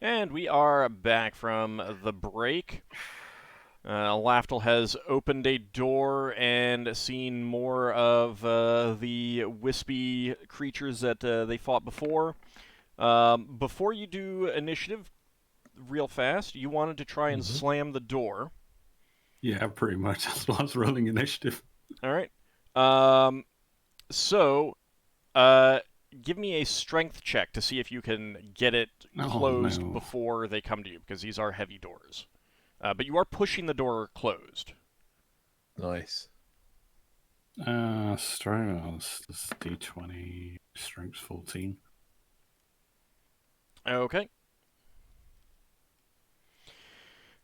And we are back from the break. Lafdul has opened a door and seen more of the wispy creatures that they fought before. Before you do initiative, real fast, you wanted to try and slam the door. Yeah, pretty much. That's why I was rolling initiative. All right. Um, so, uh, give me a strength check to see if you can get it closed no. before they come to you, because these are heavy doors. But you are pushing the door closed. Nice. Strength, this D20, strength 14. Okay.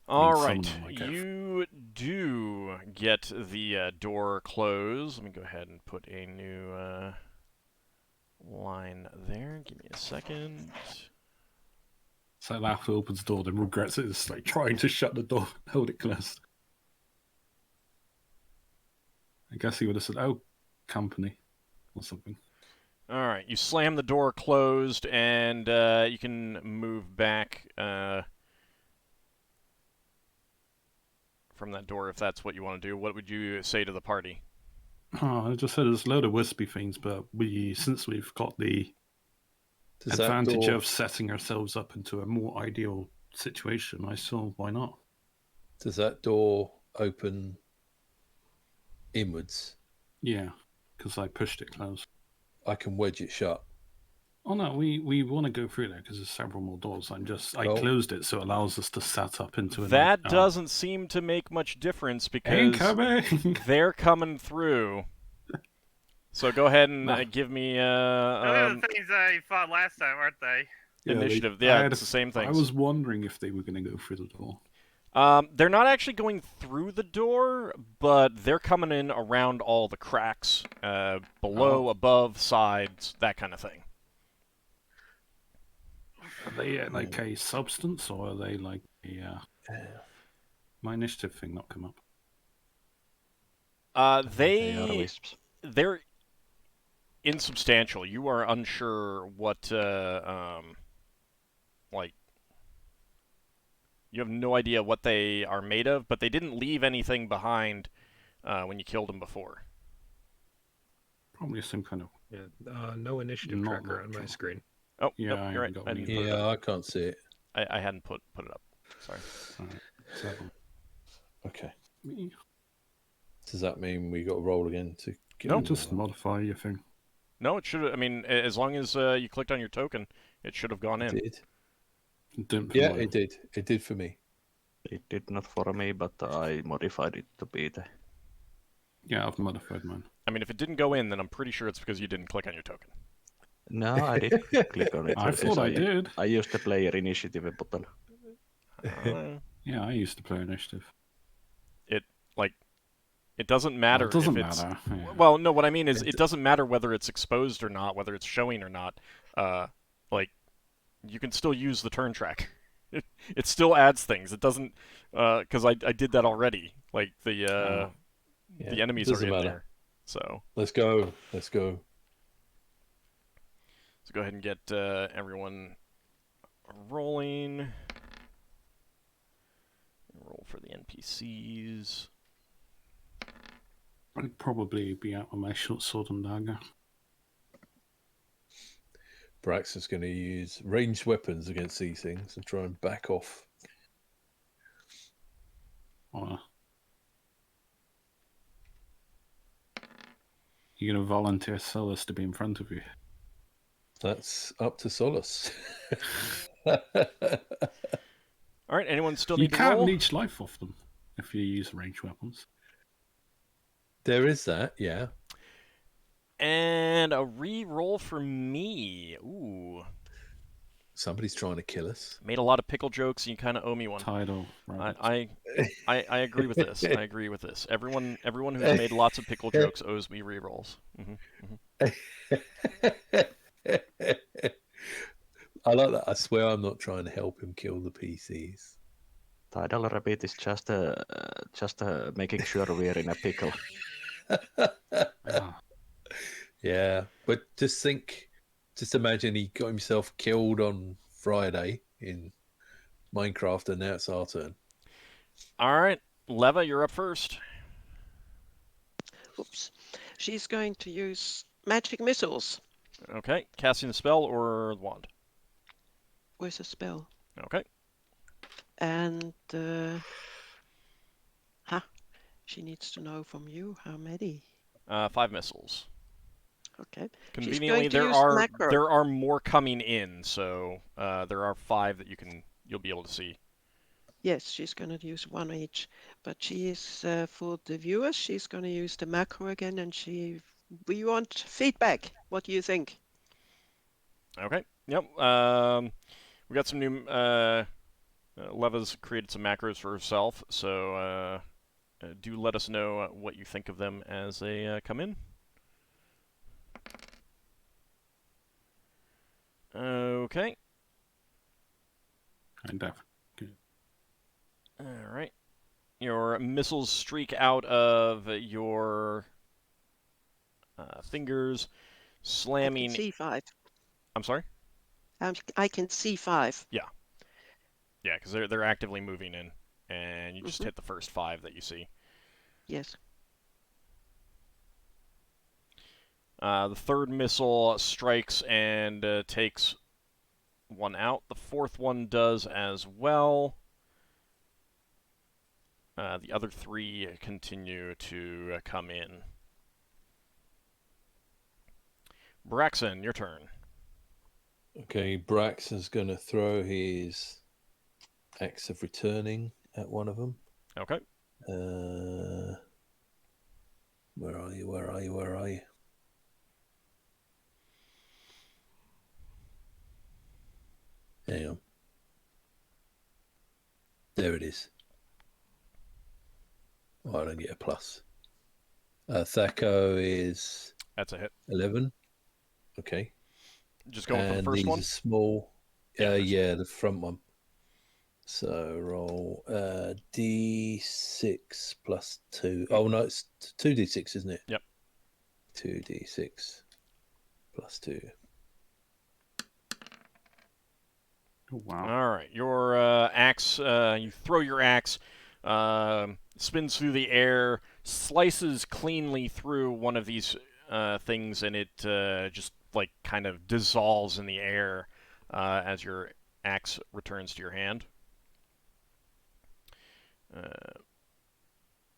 I mean, All some right. of them I get. You do get the door closed. Let me go ahead and put a new line there. Give me a second. So Lafdul opens the door, then regrets it. It's like trying to shut the door, hold it closed. I guess he would have said, "Oh, company," or something. All right. You slam the door closed, and you can move back from that door if that's what you want to do. What would you say to the party? Oh, I just said there's a load of wispy things, but since we've got the advantage of setting ourselves up into a more ideal situation, I saw why not. Does that door open inwards? Yeah, because I pushed it closed. I can wedge it shut. Oh no, we want to go through there because there's several more doors. I closed it so it allows us to set up into that doesn't seem to make much difference because they're coming through. So go ahead and give me Those are the things they fought last time, aren't they? Initiative. Yeah, it's the same thing. I was wondering if they were going to go through the door. They're not actually going through the door, but they're coming in around all the cracks, below, above, sides, that kind of thing. Are they like a substance, or are they like a... My initiative thing not come up? They are wisps. They're insubstantial. You are unsure what, like... You have no idea what they are made of, but they didn't leave anything behind when you killed them before. Probably some kind of... Yeah, no initiative tracker on my screen. Oh, yeah, nope, you're right. I can't see it. I hadn't put it up. Sorry. All right. 7. Okay. Does that mean we got to roll again to get? No, just modify your thing. No, it should. I mean, as long as you clicked on your token, it should have gone in. It did. It did. It did for me. It did not for me, but I modified it to be the... Yeah, I've modified mine. I mean, if it didn't go in, then I'm pretty sure it's because you didn't click on your token. No, I did click on it. I thought I did. I used the player initiative button. Yeah, I used to play initiative. It doesn't matter. Well, it doesn't matter. Yeah. Well, no, what I mean is it doesn't matter whether it's exposed or not, whether it's showing or not. You can still use the turn track. It still adds things. It doesn't, because I did that already. Like the enemies are in there. So let's go. So go ahead and get everyone rolling. Roll for the NPCs. I'd probably be out with my short sword and dagger. Braxon's going to use ranged weapons against these things and try and back off. You're going to volunteer Solas to be in front of you? That's up to Solas. All right, anyone still need to roll? You can't leech life off them if you use ranged weapons. There is that, yeah. And a re-roll for me. Ooh. Somebody's trying to kill us. Made a lot of pickle jokes, and you kind of owe me one. Title. I agree with this. I agree with this. Everyone who's made lots of pickle jokes owes me re-rolls. I like that. I swear I'm not trying to help him kill the PCs. Tidal Rabbit is just making sure we're in a pickle. Yeah, but just imagine he got himself killed on Friday in Minecraft, and now it's our turn. All right, Leva, you're up first. Oops. She's going to use magic missiles Okay, casting the spell or the wand. with a spell. Okay. And she needs to know from you how many. 5 missiles. Okay. Conveniently, She's going to use macro. there are more coming in, so there are 5 that you'll be able to see. Yes, she's going to use one each, but she is for the viewers. She's going to use the macro again, and we want feedback. What do you think? Okay. Yep. We got some new. Leva's created some macros for herself, so do let us know what you think of them as they come in. Okay. Kind of. All right. Your missiles streak out of your fingers, slamming. I can see 5. I'm sorry? I can see 5. Yeah. Yeah, because they're actively moving in, and you just hit the first 5 that you see. Yes. The third missile strikes and takes one out. The fourth one does as well. The other 3 continue to come in. Braxon, your turn. Okay, Braxon's going to throw his axe of returning at one of them. Okay. Where are you? Where are you? Where are you? Hang on. There it is. Oh, I don't get a plus. Thaco is... That's a hit. 11. Okay. Just going for the first these one? Are small. Yeah, Yeah, the front one. So roll D6 plus 2. Oh, no, it's 2D6, isn't it? Yep. 2D6 plus 2. Oh, wow. All right. Your axe, you throw your axe, spins through the air, slices cleanly through one of these things, and it just like kind of dissolves in the air as your axe returns to your hand.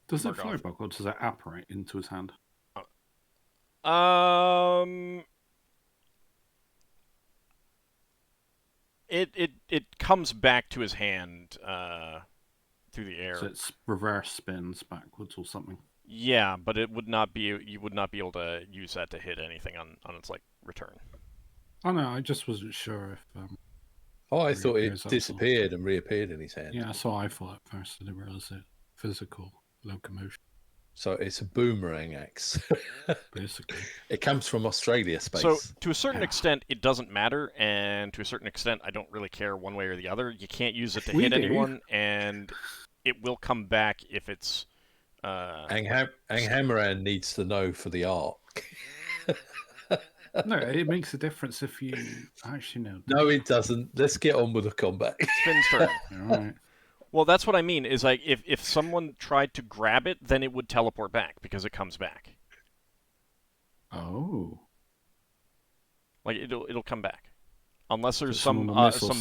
Does it fly back or does it apparate into his hand? It comes back to his hand through the air. So it's reverse spins backwards or something. Yeah, but it would not be. You would not be able to use that to hit anything on its like return. Oh no, I just wasn't sure if. I thought it disappeared and reappeared in his hand. Yeah, that's what I thought at first. I didn't realize it physical locomotion. So it's a boomerang axe. Basically. It comes from Australia space. So to a certain extent, it doesn't matter, and to a certain extent, I don't really care one way or the other. You can't use it to hit anyone, and it will come back if it's. Anghammeran needs to know for the art. No, it makes a difference if you actually know. No, it doesn't. Let's get on with the combat. Finn's turn. All right. Well, that's what I mean. Is like if someone tried to grab it, then it would teleport back because it comes back. Oh. Like it'll come back, unless there's some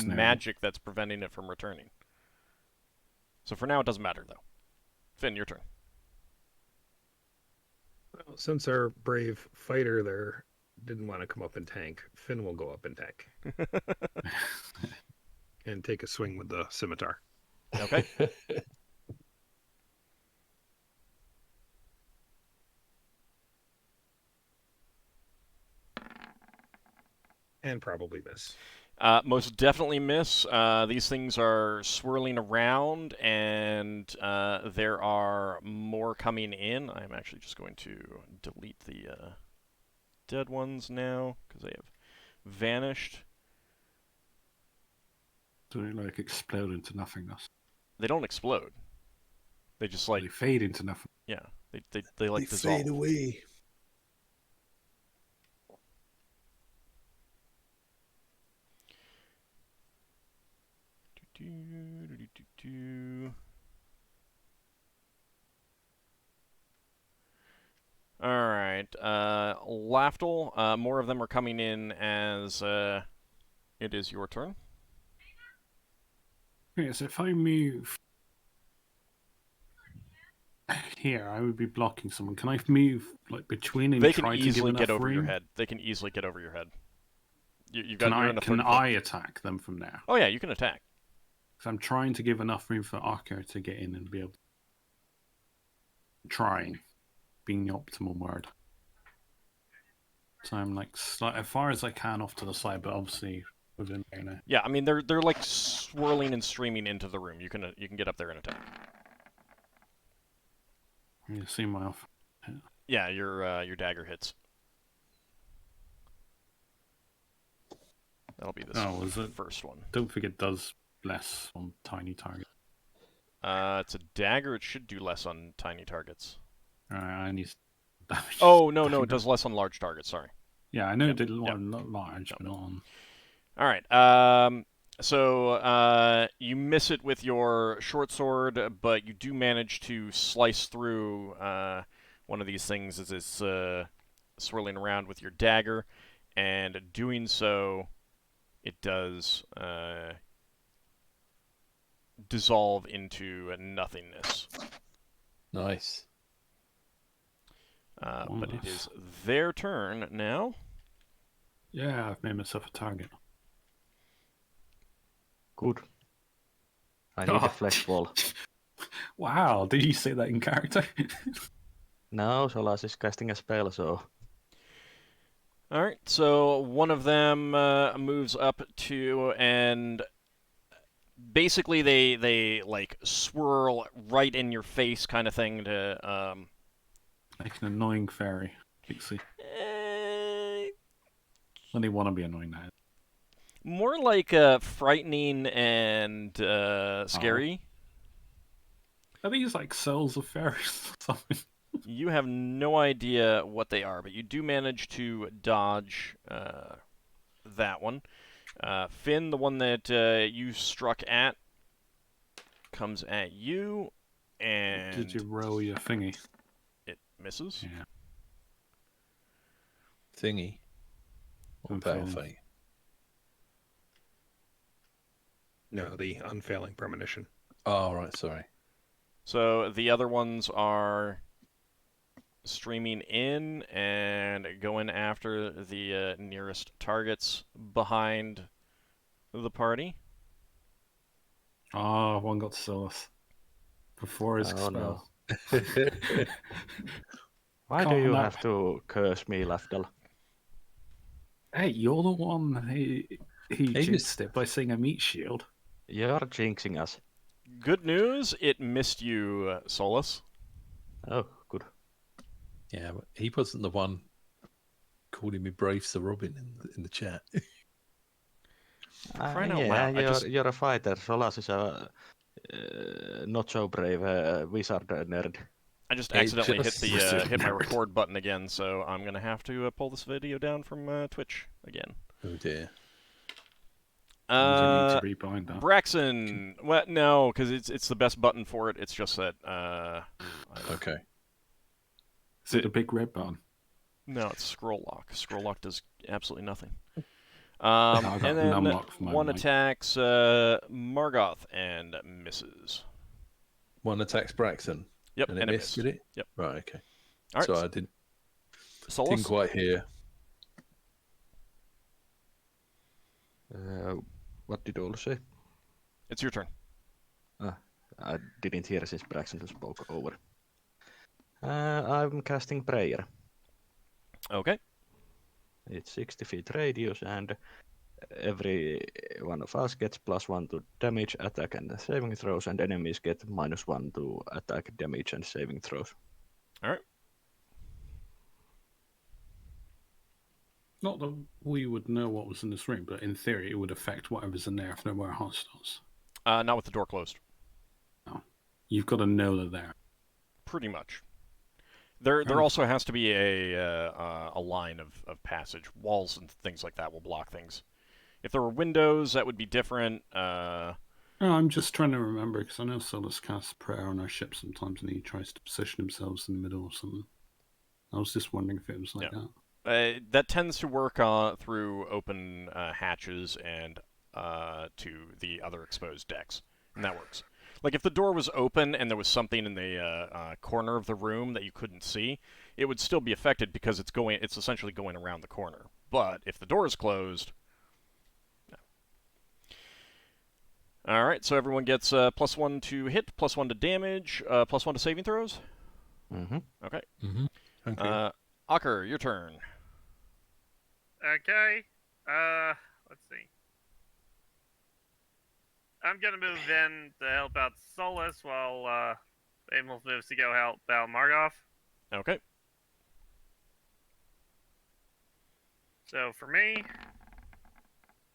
magic that's preventing it from returning. So for now, it doesn't matter though. Finn, your turn. Well, since our brave fighter there didn't want to come up and tank, Finn will go up and tank. And take a swing with the scimitar. Okay. And probably miss. Most definitely miss. These things are swirling around, and there are more coming in. I'm actually just going to delete the dead ones now, because they have vanished. Do they like explode into nothingness? They don't explode. They just like... They fade into nothing. Yeah, they like They dissolve. fade away. Lafdul, more of them are coming in as it is your turn. Okay, so if I move here, I would be blocking someone. Can I move like between and They can try to give easily enough get over room? your head. They can easily get over your head. You've got, you're in a Can 30 I attack them from there? Oh yeah, you can attack. Because I'm trying to give enough room for Ockar to get in and be able to... Trying. Being the optimal word. So I'm like as far as I can off to the side, but obviously within there now. Yeah, I mean they're like swirling and streaming into the room. You can get up there and attack. You see my off. Yeah, your dagger hits. That'll be this first one. Don't forget it does less on tiny targets. It's a dagger. It should do less on tiny targets. I need damage. Oh no, it does less on large targets. Sorry. Yeah, I know it did not large, but not on. All right. So you miss it with your short sword, but you do manage to slice through one of these things as it's swirling around with your dagger, and doing so, it does dissolve into nothingness. Nice. But it is their turn now. Yeah, I've made myself a target. Good. I need a flesh ball. Wow, did you say that in character? No, Solas is casting a spell, so... Alright, so one of them moves up to, and basically they like swirl right in your face kind of thing to... Like an annoying fairy, Pixie. When they want to be annoying now. More like frightening and scary. Are these like cells of fairies or something? You have no idea what they are, but you do manage to dodge that one. Finn, the one that you struck at, comes at you, and... Did you roll your thingy? It misses. Yeah. Thingy. Or thing. No, the unfailing premonition. Oh, right, sorry. So the other ones are streaming in and going after the nearest targets behind the party. Oh, one got Solas. Before his spell. No. Why do you have to curse me, Lafdul? Hey, you're the one he jinxed it by saying a meat shield. You're jinxing us. Good news, it missed you, Solas. Oh, good. Yeah, but he wasn't the one calling me Brave Sir Robin in the chat. Crying out loud. You're a fighter. Solas is a not so brave wizard nerd. I just accidentally hit my record button again, so I'm gonna have to pull this video down from Twitch again. Oh dear. You need to rebind that. Braxon. Well, no, because it's the best button for it. It's just that. Okay. Is it a big red button? No, it's scroll lock. Scroll lock does absolutely nothing. I got And then numlock for my one mic. attacks Margoth and misses. One attacks Braxon. Yep, and it missed, did it? Yep. Right, okay. All right. So I didn't Solas? quite hear. What did Oulu say? It's your turn. I didn't hear since Braxon spoke over. I'm casting Prayer. Okay. It's 60 feet radius, and every one of us gets +1 to damage, attack, and saving throws, and enemies get -1 to attack, damage, and saving throws. All right. Not that we would know what was in this room, but in theory it would affect whatever's in there if there were hostiles. Not with the door closed. No. You've got to know they're there. Pretty much. There also has to be a line of passage. Walls and things like that will block things. If there were windows, that would be different. No, I'm just trying to remember, because I know Solas casts prayer on our ship sometimes, and he tries to position himself in the middle or something. I was just wondering if it was like that. That tends to work through open hatches and to the other exposed decks, and that works. Like if the door was open and there was something in the corner of the room that you couldn't see, it would still be affected because it's essentially going around the corner. But if the door is closed, no. All right. So everyone gets +1 to hit, +1 to damage, +1 to saving throws. Mm-hmm. Okay. Mm-hmm. Okay. Ockar, your turn. Okay. Let's see. I'm gonna move in to help out Solas while Emil moves to go help out Margoth. Okay. So for me,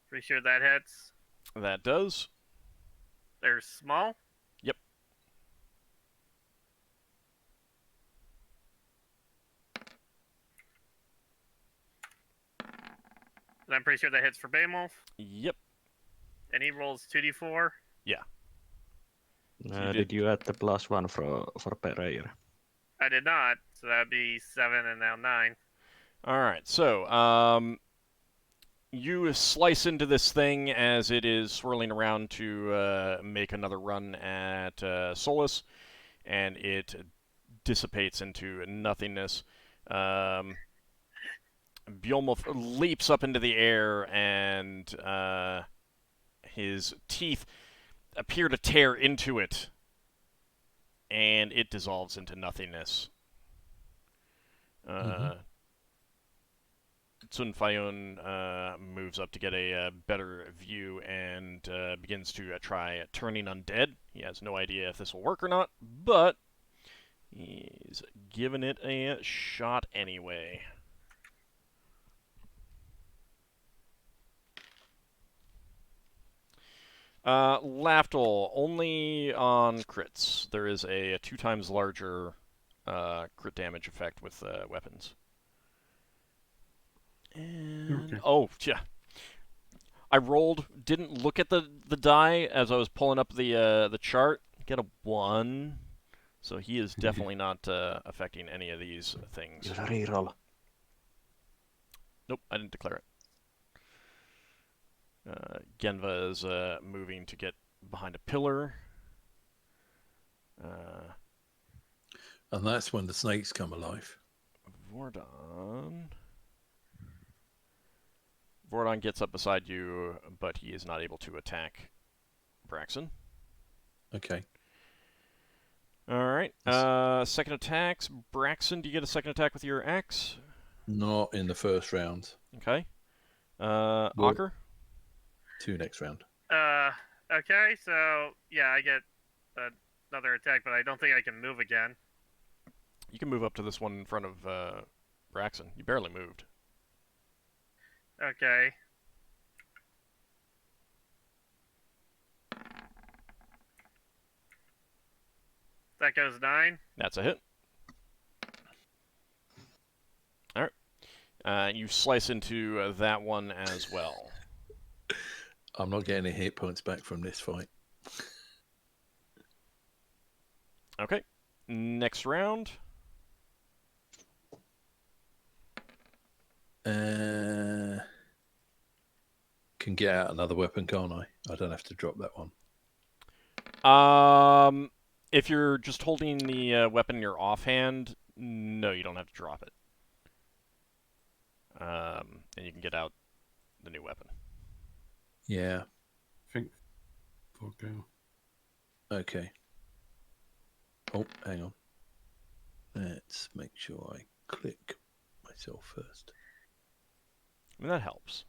pretty sure that hits. That does. They're small. Yep. And I'm pretty sure that hits for Beowulf. Yep. And he rolls 2d4. Yeah. Did you add the +1 for Pereira? I did not, so that'd be 7 and now 9. All right. So, you slice into this thing as it is swirling around to make another run at Solas, and it dissipates into nothingness. Bjolmulf leaps up into the air, and his teeth appear to tear into it, and it dissolves into nothingness. Sun Fayun moves up to get a better view and begins to try turning undead. He has no idea if this will work or not, but he's giving it a shot anyway. Lafdul, only on crits. There is a 2 times larger crit damage effect with weapons. And, Okay. oh, yeah. I rolled, didn't look at the die as I was pulling up the chart. Get a 1. So he is definitely not affecting any of these things. Use a reroll. Nope, I didn't declare it. Genva is moving to get behind a pillar. And that's when the snakes come alive. Vordon gets up beside you, but he is not able to attack Braxon. Okay. All right. Second attacks. Braxon, do you get a second attack with your axe? Not in the first round. Okay. Ockar? 2 next round. Okay, so yeah, I get another attack, but I don't think I can move again. You can move up to this one in front of Braxon. You barely moved. Okay. That goes 9. That's a hit. All right. You slice into that one as well. I'm not getting any hit points back from this fight. Okay. Next round. Can get out another weapon, can't I? I don't have to drop that one. If you're just holding the weapon in your offhand, no, you don't have to drop it. And you can get out the new weapon. Yeah. I think we'll go. Okay. Oh, hang on. Let's make sure I click myself first. I mean, that helps.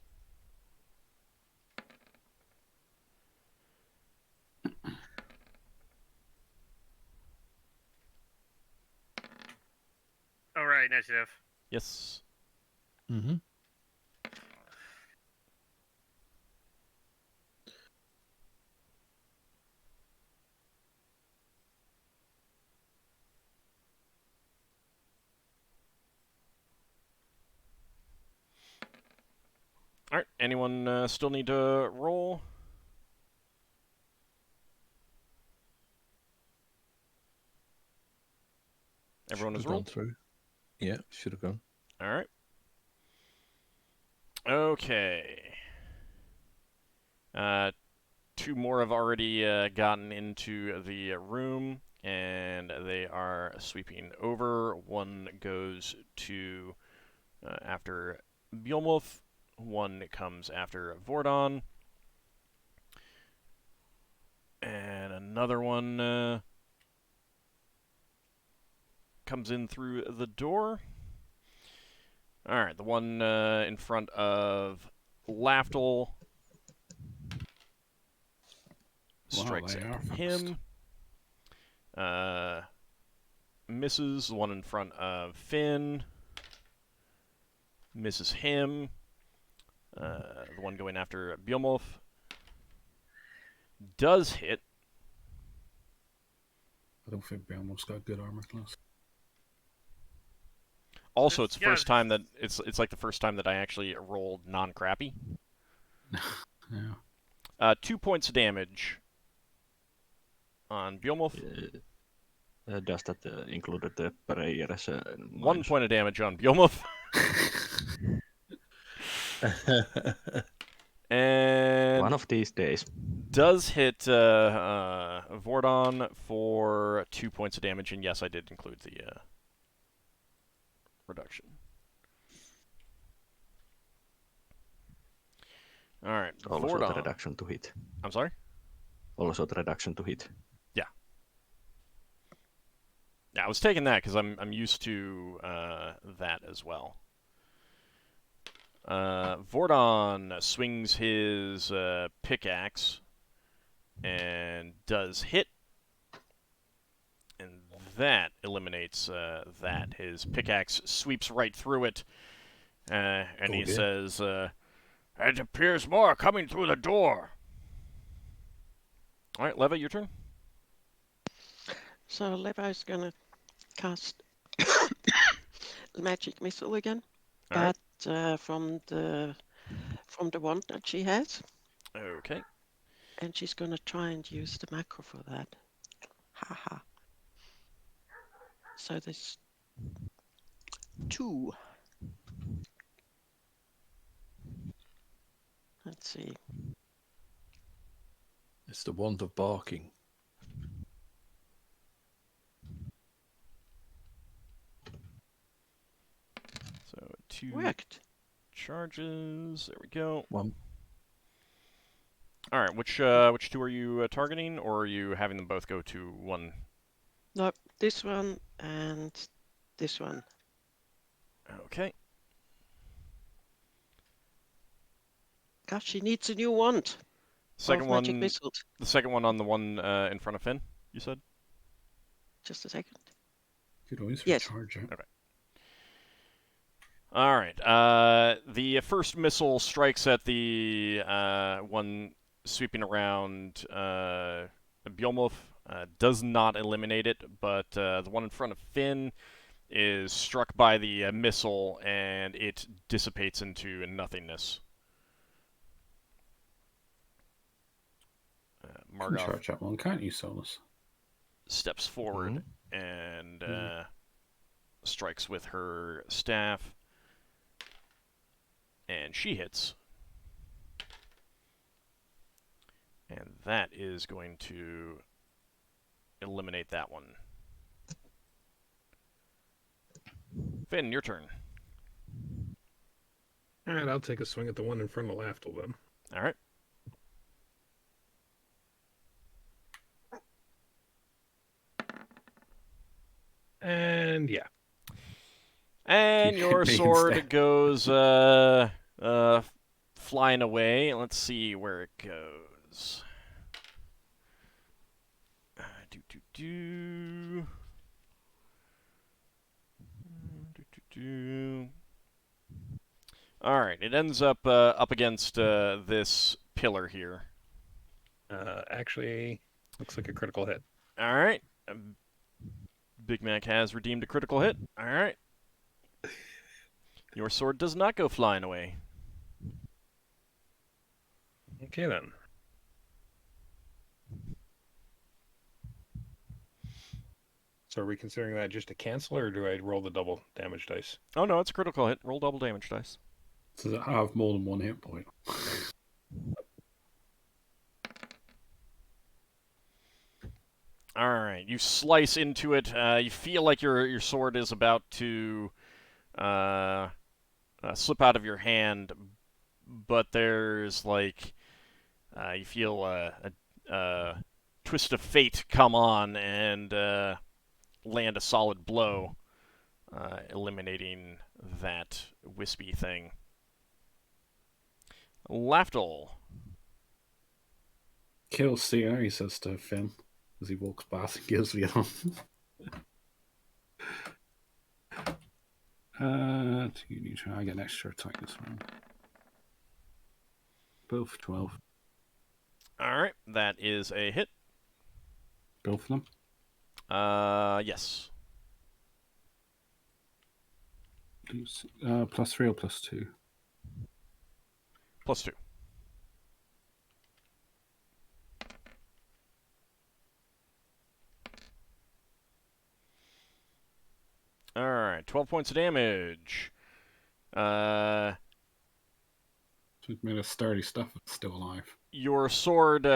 All right, initiative. Yes. Mm-hmm. All right. Anyone still need to roll? Everyone has Should've gone rolled? through. Yeah, should have gone. All right. Okay. Two more have already gotten into the room, and they are sweeping over. One goes to after Bjolmulf. One comes after Vordon. And another one comes in through the door. Alright, the one in front of Lafdul strikes they at are fast. him. Misses. The one in front of Finn misses him. The one going after Bjolmulf does hit. I don't think Bjorn's got good armor class. Also, it's the Yeah, first time that it's like the first time that I actually rolled non-crappy. Yeah. 2 points of damage on Bjolmulf. Does that include the prayer as a 1 point of damage on Bjolmulf. And one of these days. does hit Vordon for 2 points of damage, and yes, I did include the reduction. All right, Also Vordon. the reduction to hit. I'm sorry? Also the reduction to hit. Yeah, I was taking that because I'm used to that as well. Vordon swings his pickaxe and does hit, and that eliminates that. His pickaxe sweeps right through it, and he says, "It appears more coming through the door." All right, Leva, your turn. So Leva is gonna cast magic missile again, All right. but from the wand that she has, Okay. and she's gonna try and use the macro for that. Haha. So there's 2. Let's see. It's the wand of barking. So 2 Worked. charges. There we go. One. All right. Which 2 are you targeting, or are you having them both go to one? No, this one and this one. Okay. Gosh, she needs a new wand. Second of one. magic missiles. The second one on the one in front of Finn. You said. Just a second. You could always Yes. recharge it. Okay. All right. The first missile strikes at the one sweeping around Bjolmulf. Does not eliminate it, but the one in front of Finn is struck by the missile, and it dissipates into nothingness. You can Margoth charge that one, can't you, Solas? steps forward and strikes with her staff. And she hits. And that is going to eliminate that one. Finn, your turn. All right, I'll take a swing at the one in front of Lafdul then. All right. And yeah. And You your hit me sword instead. goes flying away. Let's see where it goes. All right, it ends up up against this pillar here. Actually, looks like a critical hit. All right. Big Mac has redeemed a critical hit. All right. Your sword does not go flying away. Okay then. So are we considering that just a cancel, or do I roll the double damage dice? Oh no, it's a critical hit. Roll double damage dice. Does it have more than 1 hit point? All right, you slice into it. You feel like your sword is about to slip out of your hand, but there's like you feel a twist of fate come on and land a solid blow, eliminating that wispy thing. Lafdul. Kill Seer, he says to Finn as he walks past and gives the arm. You need to try and get an extra attack this round. Both 12. All right, that is a hit. Both of them? Yes. +3 or +2? +2. All right, 12 points of damage. It's made of sturdy stuff. It's still alive. Your sword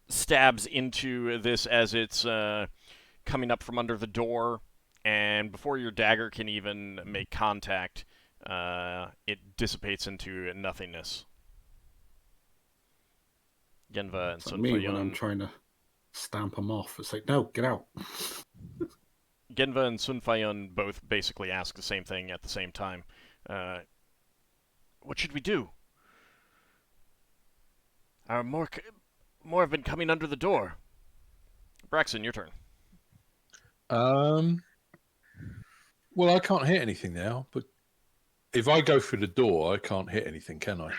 stabs into this as it's coming up from under the door, and before your dagger can even make contact, it dissipates into nothingness. Genva and It's like me when I'm Sunfayon. trying to stamp them off. It's like, no, get out. Genva and Sunfayon both basically ask the same thing at the same time. What should we do? More have been coming under the door. Braxon, your turn. Well, I can't hit anything now, but if I go through the door, I can't hit anything, can I?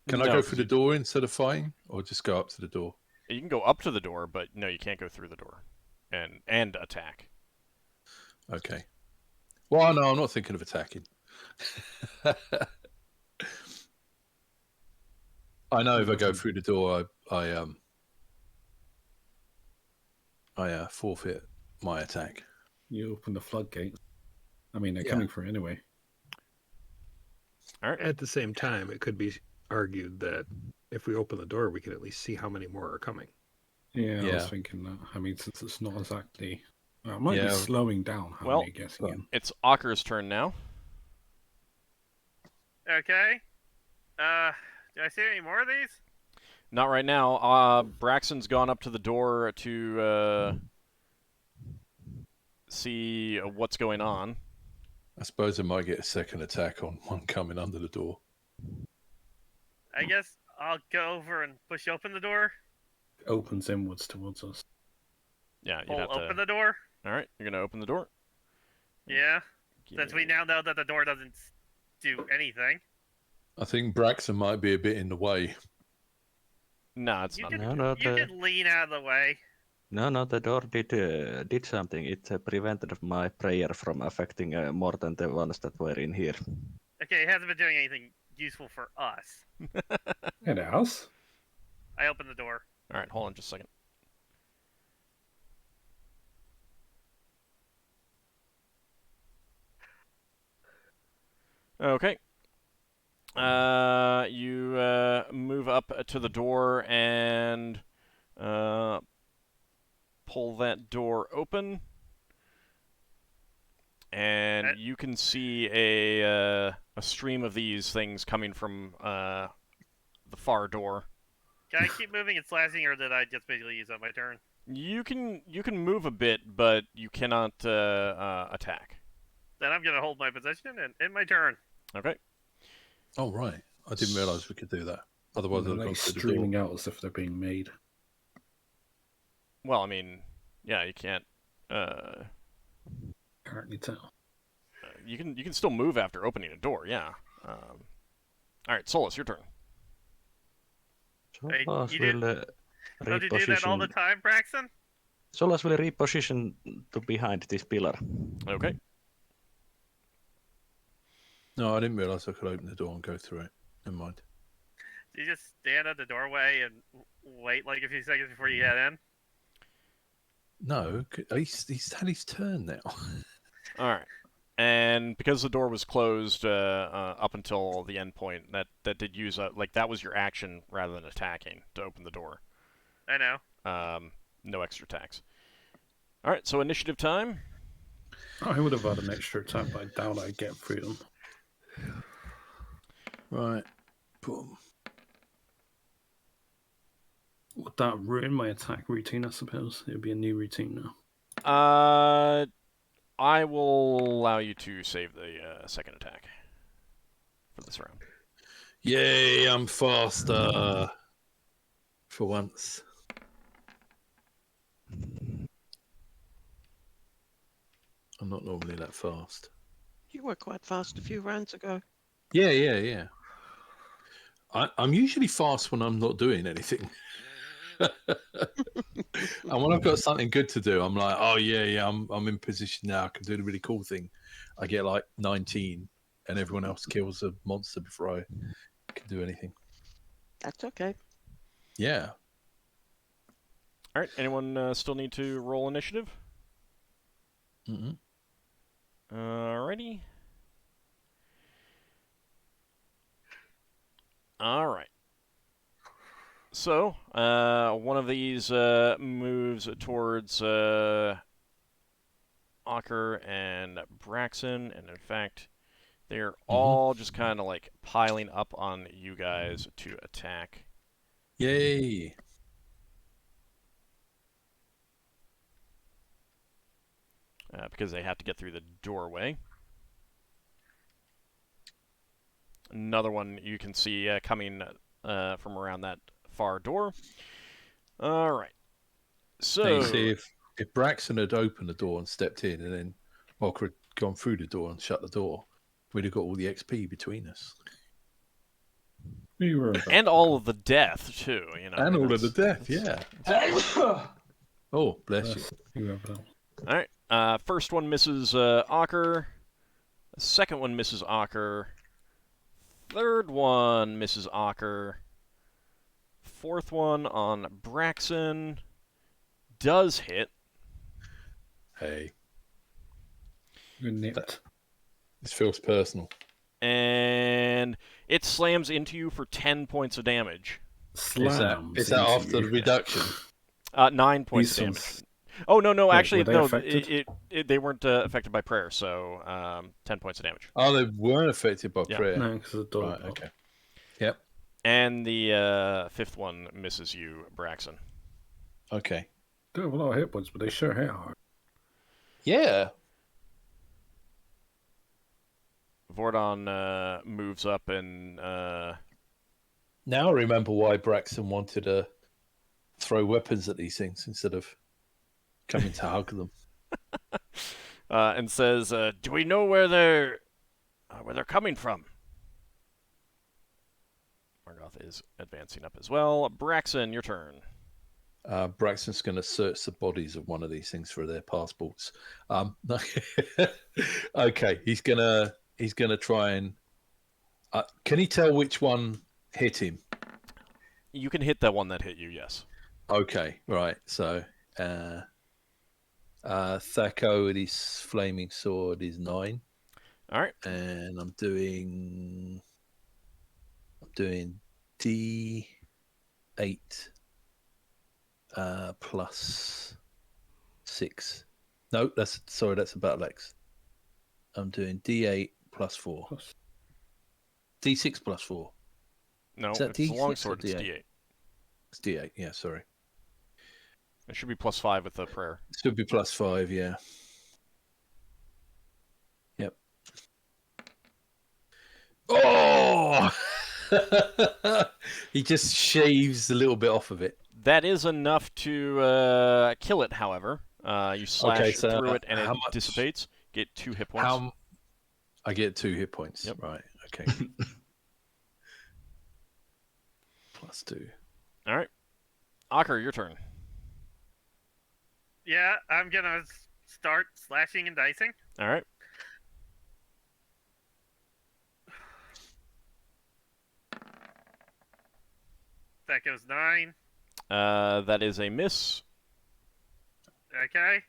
Can I No, go through the door instead of fighting, or just go up to the door? You can go up to the door, but no, you can't go through the door and attack. Okay. Well, no, I'm not thinking of attacking. I know if I go through the door, I forfeit my attack. You open the floodgates. I mean, they're coming for it anyway. All right. At the same time, it could be argued that if we open the door, we can at least see how many more are coming. Yeah, I Yeah. was thinking that. I mean, since it's not exactly... it might be slowing down how Well, many guessing in. It's Ockar's turn now. Okay. Do I see any more of these? Not right now. Braxton's gone up to the door to see what's going on. I suppose I might get a second attack on one coming under the door. I guess I'll go over and push open the door. It opens inwards towards us. Yeah, you'd Pull have to. open the door. All right, you're gonna open the door. Yeah. Since we now know that the door doesn't do anything. I think Braxon might be a bit in the way. No, it's You not. can, No, you can lean out of the way. No, the door did something. It prevented my prayer from affecting more than the ones that were in here. Okay, it hasn't been doing anything useful for us. It has. I open the door. All right, hold on just a second. Okay. You move up to the door and pull that door open, and you can see a stream of these things coming from the far door. Can I keep moving and slashing, or did I just basically use up my turn? You can move a bit, but you cannot attack. Then I'm gonna hold my position and end my turn. Okay. Oh, right. I didn't realise we could do that. Otherwise, They're I'd have like gone through the streaming door. out as if they're being made. Well, I mean, yeah, you can't. Can't you tell? You can still move after opening a door. Yeah. All right, Solas, your turn. Hey, Solas you will Don't you do that all the reposition. time, Braxton? Solas will reposition to behind this pillar. Okay. No, I didn't realise I could open the door and go through it. Never mind. You just stand at the doorway and wait like a few seconds before you get in? No, he's had his turn now. All right. And because the door was closed up until the end point, that did use that was your action rather than attacking to open the door. I know. No extra attacks. All right, so initiative time. I would have had an extra attack, but I doubt I'd get through them. Right. Boom. Would that ruin my attack routine, I suppose? It would be a new routine now. I will allow you to save the second attack for this round. Yay, I'm faster. For once. I'm not normally that fast. You were quite fast a few rounds ago. Yeah. I'm usually fast when I'm not doing anything. And when I've got something good to do, I'm like, oh yeah, I'm in position now. I can do the really cool thing. I get like 19, and everyone else kills a monster before I can do anything. That's okay. Yeah. All right. Anyone still need to roll initiative? Mm-hmm. Alrighty. All right. So, one of these moves towards Ockar and Braxon, and in fact, they're all just kind of like piling up on you guys to attack. Yay. Because they have to get through the doorway. Another one you can see coming from around that far door. All right. So Now you see, if Braxon had opened the door and stepped in, and then Walker had gone through the door and shut the door, we'd have got all the XP between us. and all of the death too, you know. And all of the death, yeah. Oh, bless you. All right. First one misses Ockar. Second one misses Ockar. Third one misses Ockar. Fourth one on Braxon does hit. Hey. Nipped. This feels personal. And it slams into you for 10 points of damage. Slam. Is that after the reduction? 9 points of damage. Oh, no, Wait, actually, were they no, affected? they weren't affected by prayer, so 10 points of damage. Oh, they weren't affected by Yeah. prayer. No, because the door. Right, okay. Yep. And the fifth one misses you, Braxon. Okay. They have a lot of hit points, but they sure hit hard. Yeah. Vordon moves up and... Now I remember why Braxon wanted to throw weapons at these things instead of coming to hug them. and says, "Do we know where they're coming from?" Margoth is advancing up as well. Braxon, your turn. Braxton's going to search the bodies of one of these things for their passports. Okay, he's gonna try and. Can he tell which one hit him? You can hit that one that hit you. Yes. Okay, right. So, Thaco with his flaming sword is 9. All right. And I'm doing D8 plus 6. No, that's a battle axe. I'm doing D8 plus 4. D6 plus 4. No, Is that it's a D6 longsword. or It's D8? D8. It's D8. Yeah, sorry. It should be +5 with the prayer. It should be plus 5. Yeah. Yep. Oh! He just shaves a little bit off of it. That is enough to kill it. However, you slash through it and it dissipates. Get 2 hit points. I get 2 hit points. Yep. Right. Okay. Plus 2. All right. Ockar, your turn. Yeah, I'm gonna start slashing and dicing. All right. That goes 9. That is a miss. Okay.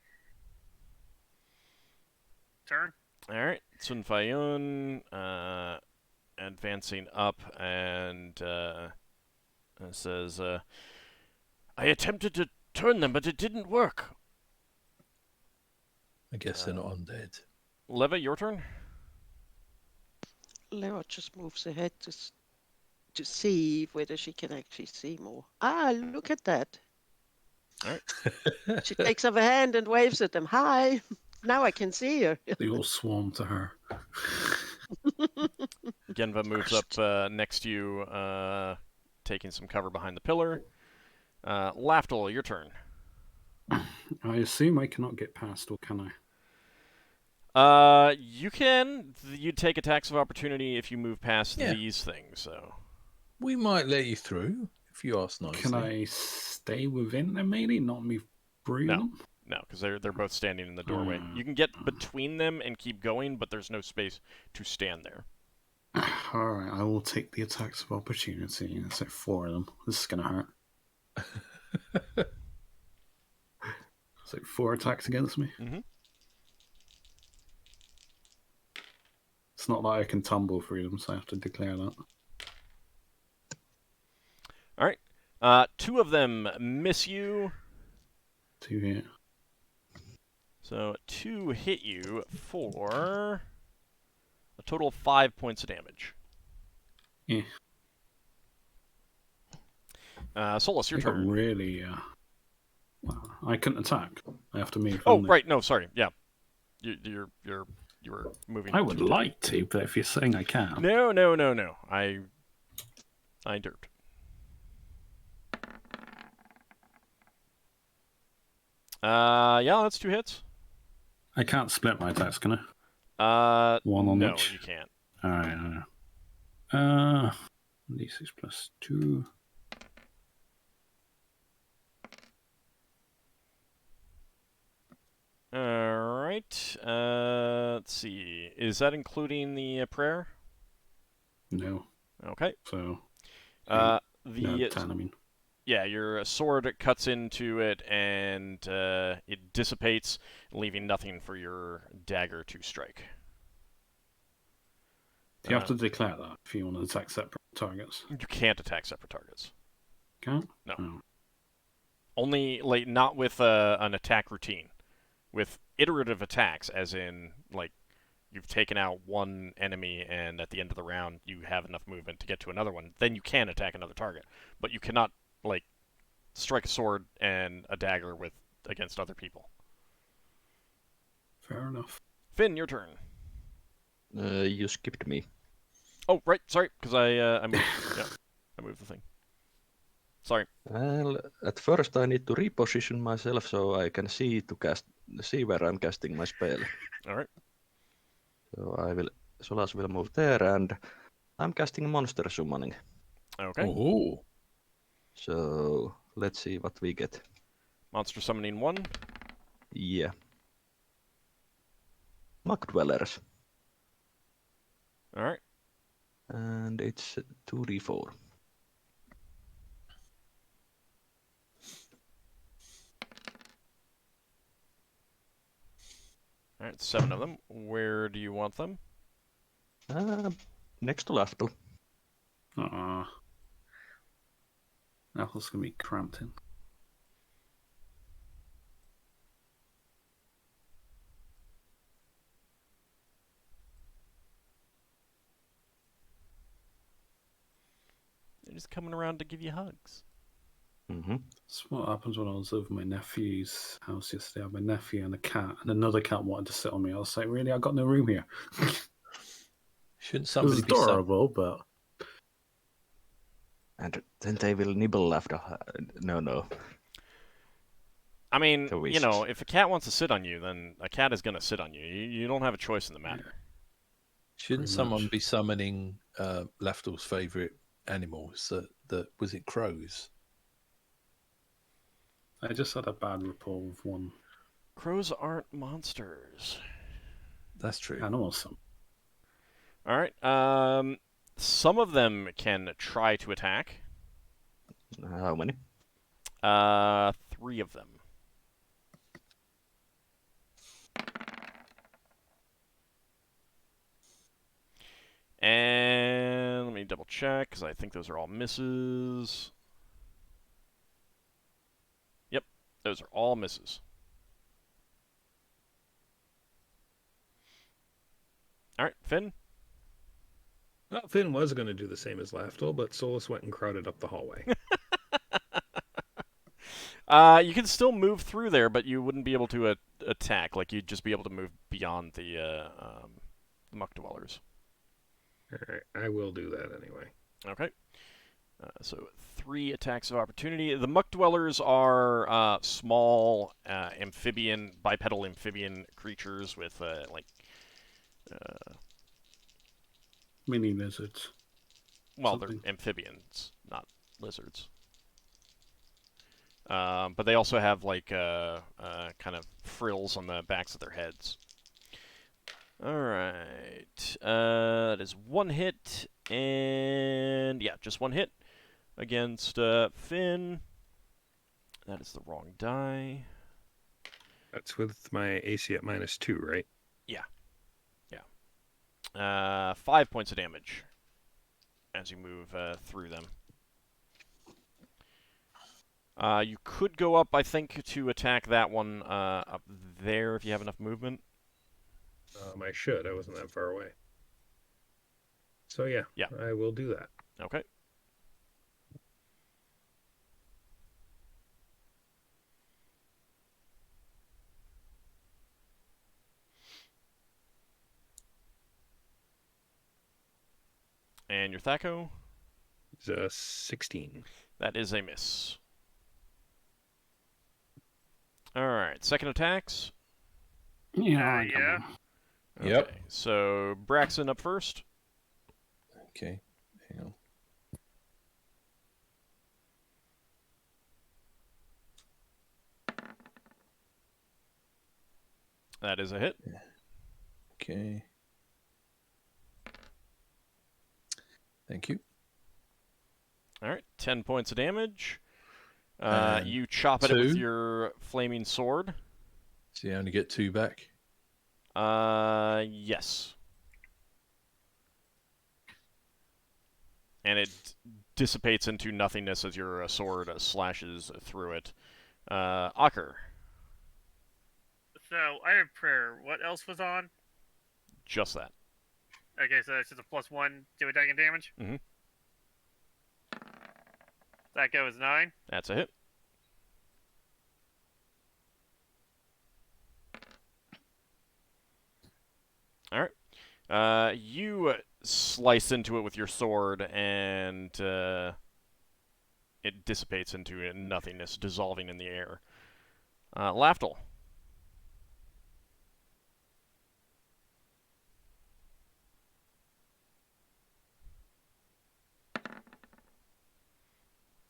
Turn. All right, Sun Fayun advancing up and says, I attempted to turn them, but it didn't work. I guess they're not undead. Leva, your turn. Leva just moves ahead to see whether she can actually see more. Ah, look at that. All right. She takes up a hand and waves at them. Hi, now I can see her. They all swarm to her. Genva moves up next to you, taking some cover behind the pillar. Lafdul, your turn. I assume I cannot get past, or can I? You can. You take attacks of opportunity if you move past Yeah. these things. So We might let you through if you ask nicely. Can I stay within them, maybe? Not move through No. them? no, because they're both standing in the doorway. You can get between them and keep going, but there's no space to stand there. Alright, I will take the attacks of opportunity. That's like 4 of them. This is going to hurt. It's like 4 attacks against me. Mhm. It's not like I can tumble through them, so I have to declare that. All right. 2 of them miss you. 2 here. So 2 hit you for a total of 5 points of damage. Yeah. Solas, your I got turn. really... well, I couldn't attack. I have to move. Oh, only. right. No, sorry. Yeah. You were moving. I would like to, but if you're saying I can't... No. I derped. Yeah, that's 2 hits. I can't split my attacks, can I? One on no, each. you can't. Alright, D6 plus 2. All right. Let's see. Is that including the prayer? No. Okay. So... The 10, I mean. yeah, your sword cuts into it and it dissipates, leaving nothing for your dagger to strike. Do you have to declare that if you want to attack separate targets? You can't attack separate targets. Can't? No. Oh. Only not with an attack routine. With iterative attacks, as in you've taken out one enemy and at the end of the round you have enough movement to get to another one, then you can attack another target. But you cannot strike a sword and a dagger against other people. Fair enough. Finn, your turn. You skipped me. Oh, right, sorry, because I moved. Yeah, I moved the thing. Sorry. Well, at first I need to reposition myself so I can see where I'm casting my spell. All right. So Solas will move there, and I'm casting monster summoning. Okay. Oh, So let's see what we get. Monster summoning 1. Yeah. Muck Dwellers. All right. And it's 2d4. All right, 7 of them. Where do you want them? Next to Lafdul. Apple's going to be cramped in. They're just coming around to give you hugs. Mm-hmm. That's what happens when I was over my nephew's house yesterday. I had my nephew and a cat, and another cat wanted to sit on me. I was like, really? I've got no room here. shouldn't It somebody was be adorable, but... And then they will nibble after. No. I mean, The wisps. if a cat wants to sit on you, then a cat is going to sit on you. You don't have a choice in the matter. Shouldn't Pretty someone much. be summoning Lafdul's favourite animals? That was it crows? I just had a bad rapport with one Crows aren't monsters. That's true. animal. Some. All right. Some of them can try to attack. How many? 3 of them. And let me double check, because I think those are all misses. Yep, those are all misses. Alright, Finn? Well, Finn was going to do the same as Lafdul, but Solas went and crowded up the hallway. You can still move through there, but you wouldn't be able to attack. Like, you'd just be able to move beyond the muck dwellers. Alright, I will do that anyway. Okay. So 3 attacks of opportunity. The muck dwellers are small bipedal amphibian creatures with mini lizards. well, Something. they're amphibians, not lizards. But they also have kind of frills on the backs of their heads. Alright. That is 1 hit, and yeah, just 1 hit against Finn. That is the wrong die. That's with my AC at -2, right? Yeah. 5 points of damage as you move through them. You could go up, I think, to attack that one up there if you have enough movement. I should. I wasn't that far away. So yeah, I will do that. Okay. And your Thaco? It's 16. That is a miss. Alright, second attacks? Yeah. Yeah. Okay, Yep. so Braxon up first. Okay, hang on. That is a hit. Okay. Thank you. Alright, 10 points of damage. And You chop at it with 2. your flaming sword. So you only get 2 back. Yes. And it dissipates into nothingness as your sword slashes through it. Ockar. So I have prayer. What else was on? Just that. Okay, so it's just a +1 to attacking damage. Mhm. That goes 9. That's a hit. Alright. You slice into it with your sword, and it dissipates into nothingness, dissolving in the air. Lafdul.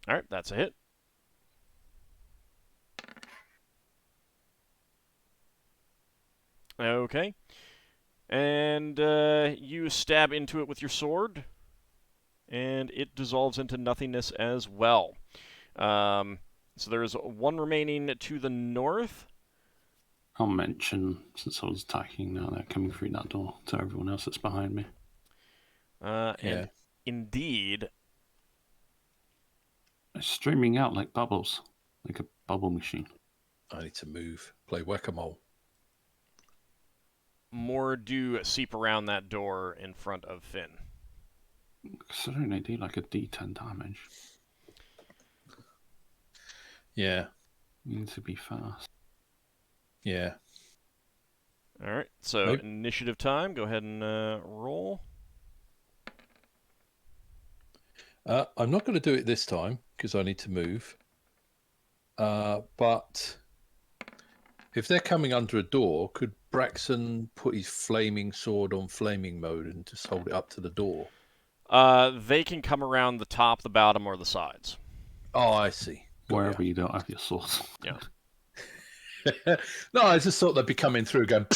Alright, that's a hit. Okay. And you stab into it with your sword, and it dissolves into nothingness as well. So there's 1 remaining to the north. I'll mention, since I was attacking now, they're coming through that door to everyone else that's behind me. And indeed, They're streaming out like bubbles, like a bubble machine. I need to move. Play whack-a-mole. more do seep around that door in front of Finn. Considering they do like a D10 damage, Yeah. you need to be fast. Yeah. All right, so Nope. initiative time. Go ahead and roll. I'm not going to do it this time because I need to move. But if they're coming under a door, could Braxon put his flaming sword on flaming mode and just hold it up to the door? They can come around the top, the bottom, or the sides. Oh, I see. Got Wherever you don't have your sword. Yeah. ya. No, I just thought they'd be coming through going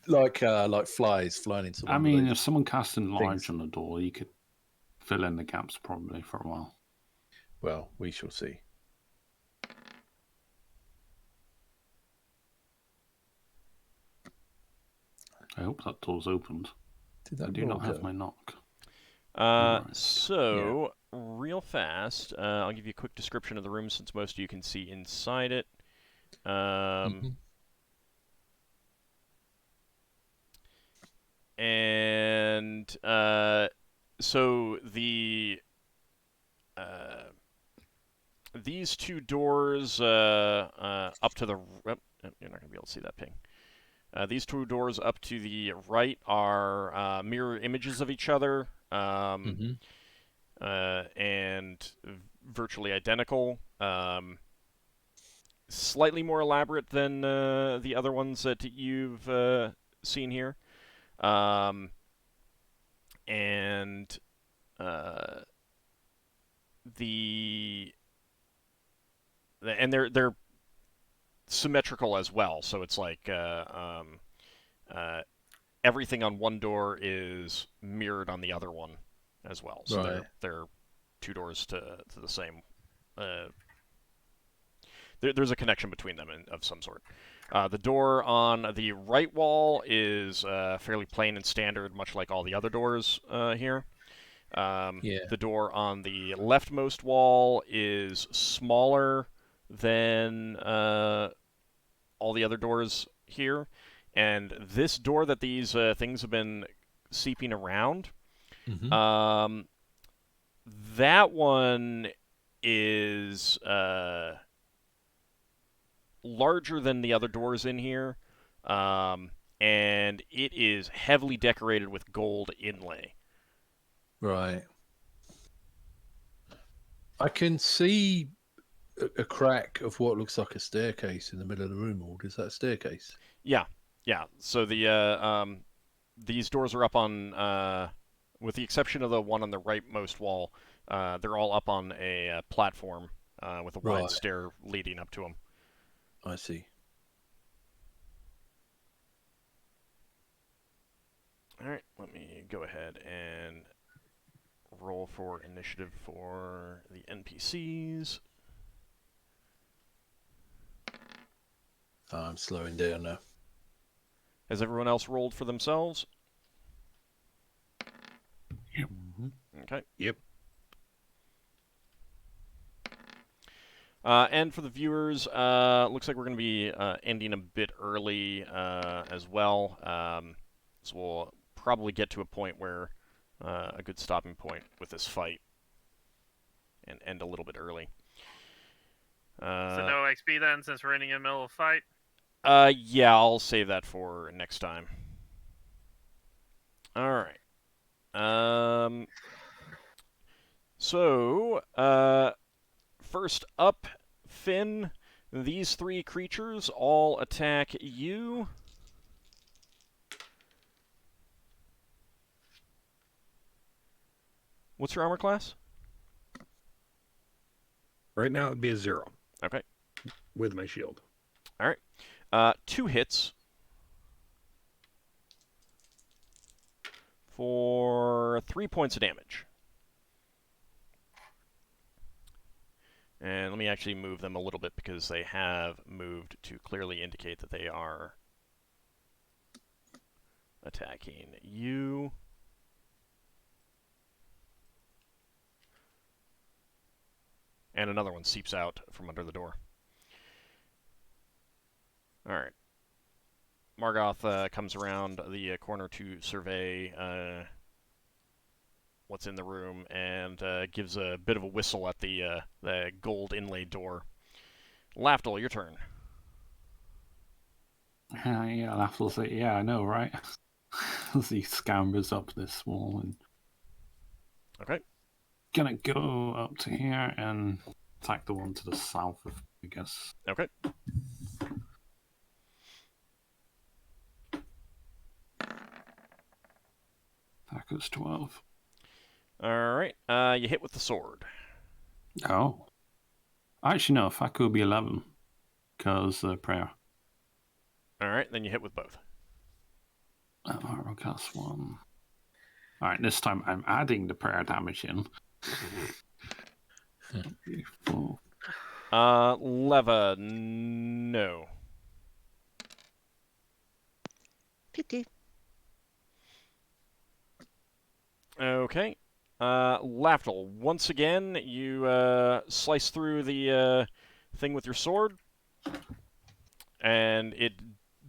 like flies flying into one I of mean, those if someone cast enlarge things. on the door, you could fill in the gaps probably for a while. Well, we shall see. I hope that door's opened. Did I that do not roll have go? my knock. So, real fast, I'll give you a quick description of the room since most of you can see inside it. And so these two doors up to the you're not gonna be able to see that ping. These two doors up to the right are mirror images of each other, and virtually identical. Slightly more elaborate than the other ones that you've seen here. And they're symmetrical as well. So it's like everything on one door is mirrored on the other one as well. So they're two doors to the same. There's a connection between them of some sort. The door on the right wall is fairly plain and standard, much like all the other doors here. The door on the leftmost wall is smaller than all the other doors here. And this door that these things have been seeping around, that one is larger than the other doors in here, and it is heavily decorated with gold inlay. Right. I can see a crack of what looks like a staircase in the middle of the room. Or is that a staircase? Yeah. So these doors are up on, with the exception of the one on the rightmost wall, they're all up on a platform with a wide stair leading up to them. I see. All right, let me go ahead and roll for initiative for the NPCs. I'm slowing down now. Has everyone else rolled for themselves? Yep. Okay. Yep. And for the viewers, looks like we're going to be ending a bit early as well. So we'll probably get to a point where a good stopping point with this fight and end a little bit early. So no XP then, since we're ending in the middle of a fight? Yeah, I'll save that for next time. All right. So, first up, Finn, these three creatures all attack you. What's your armor class? Right now it'd be a 0. Okay. With my shield. All right. 2 hits for 3 points of damage. And let me actually move them a little bit because they have moved to clearly indicate that they are attacking you. And another one seeps out from under the door. All right. Margoth comes around the corner to survey what's in the room and gives a bit of a whistle at the gold inlaid door. Lafdul, your turn. Yeah, Lafdul's like, yeah, I know, right? As he scampers up this wall and Okay. gonna go up to here and attack the one to the south of, I guess. Okay. Attack is 12. All right. You hit with the sword. Oh. Actually, no, attack will be 11. Because prayer. All right. Then you hit with both. I'll cast 1. Alright, this time I'm adding the prayer damage in. 4. Leva, no. Pity. Okay. Lafdul, once again, you slice through the thing with your sword, and it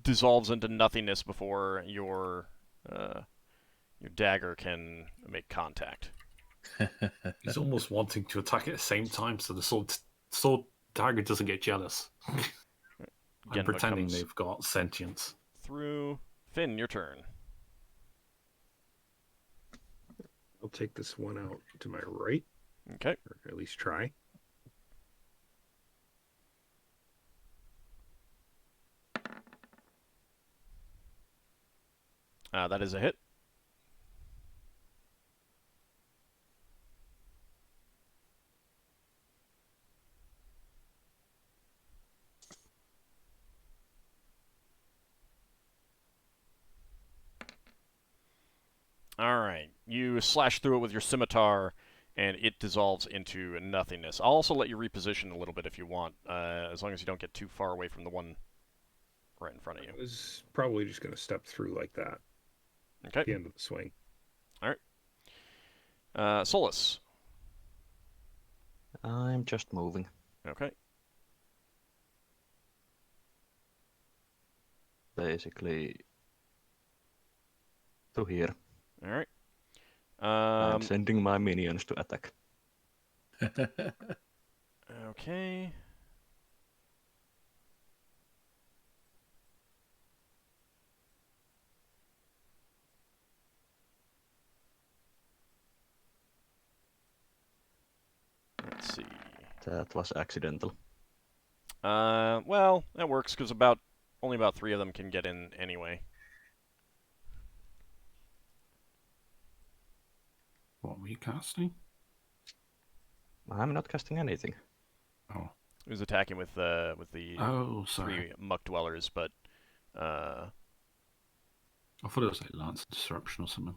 dissolves into nothingness before your dagger can make contact. He's almost wanting to attack at the same time so the sword dagger doesn't get jealous. I'm Genva pretending comes they've got sentience. through. Finn, your turn. I'll take this one out to my right, Okay. or at least try. That is a hit. Alright, you slash through it with your scimitar, and it dissolves into nothingness. I'll also let you reposition a little bit if you want, as long as you don't get too far away from the one right in front of you. I was probably just going to step through like that at Okay. the end of the swing. Solas. I'm just moving. Okay. Basically, to here. Alright. I'm sending my minions to attack. Okay. Let's see. That was accidental. Well, that works because only about 3 of them can get in anyway. What were you casting? I'm not casting anything. Oh. He was attacking with the Oh, sorry. 3 muck dwellers, but I thought it was like Lance Disruption or something.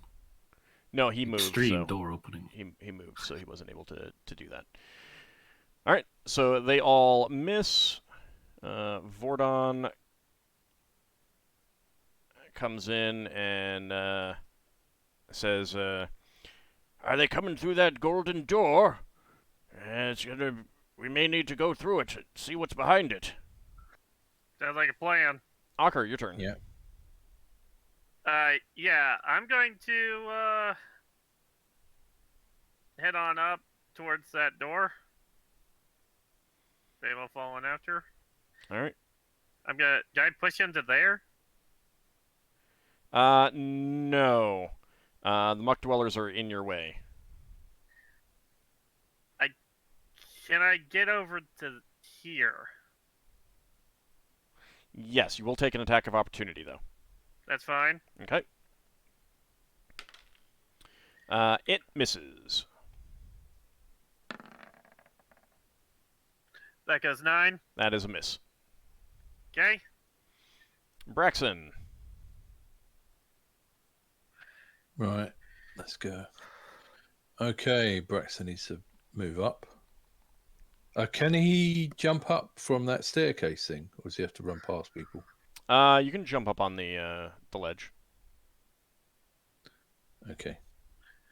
no, he moved. Extreme So door opening. he moved, so he wasn't able to do that. All right, so they all miss. Vordon comes in and says, "Are they coming through that golden door? We may need to go through it, see what's behind it." Sounds like a plan. Ockar, your turn. Yeah. Yeah, I'm going to head on up towards that door. They will fall in after. All right. Can I push him to there? No. The muck dwellers are in your way. Can I get over to here? Yes, you will take an attack of opportunity, though. That's fine. Okay. It misses. That goes 9. That is a miss. Okay. Braxon. Right, let's go. Okay, Braxton needs to move up. Can he jump up from that staircase thing, or does he have to run past people? You can jump up on the ledge. Okay.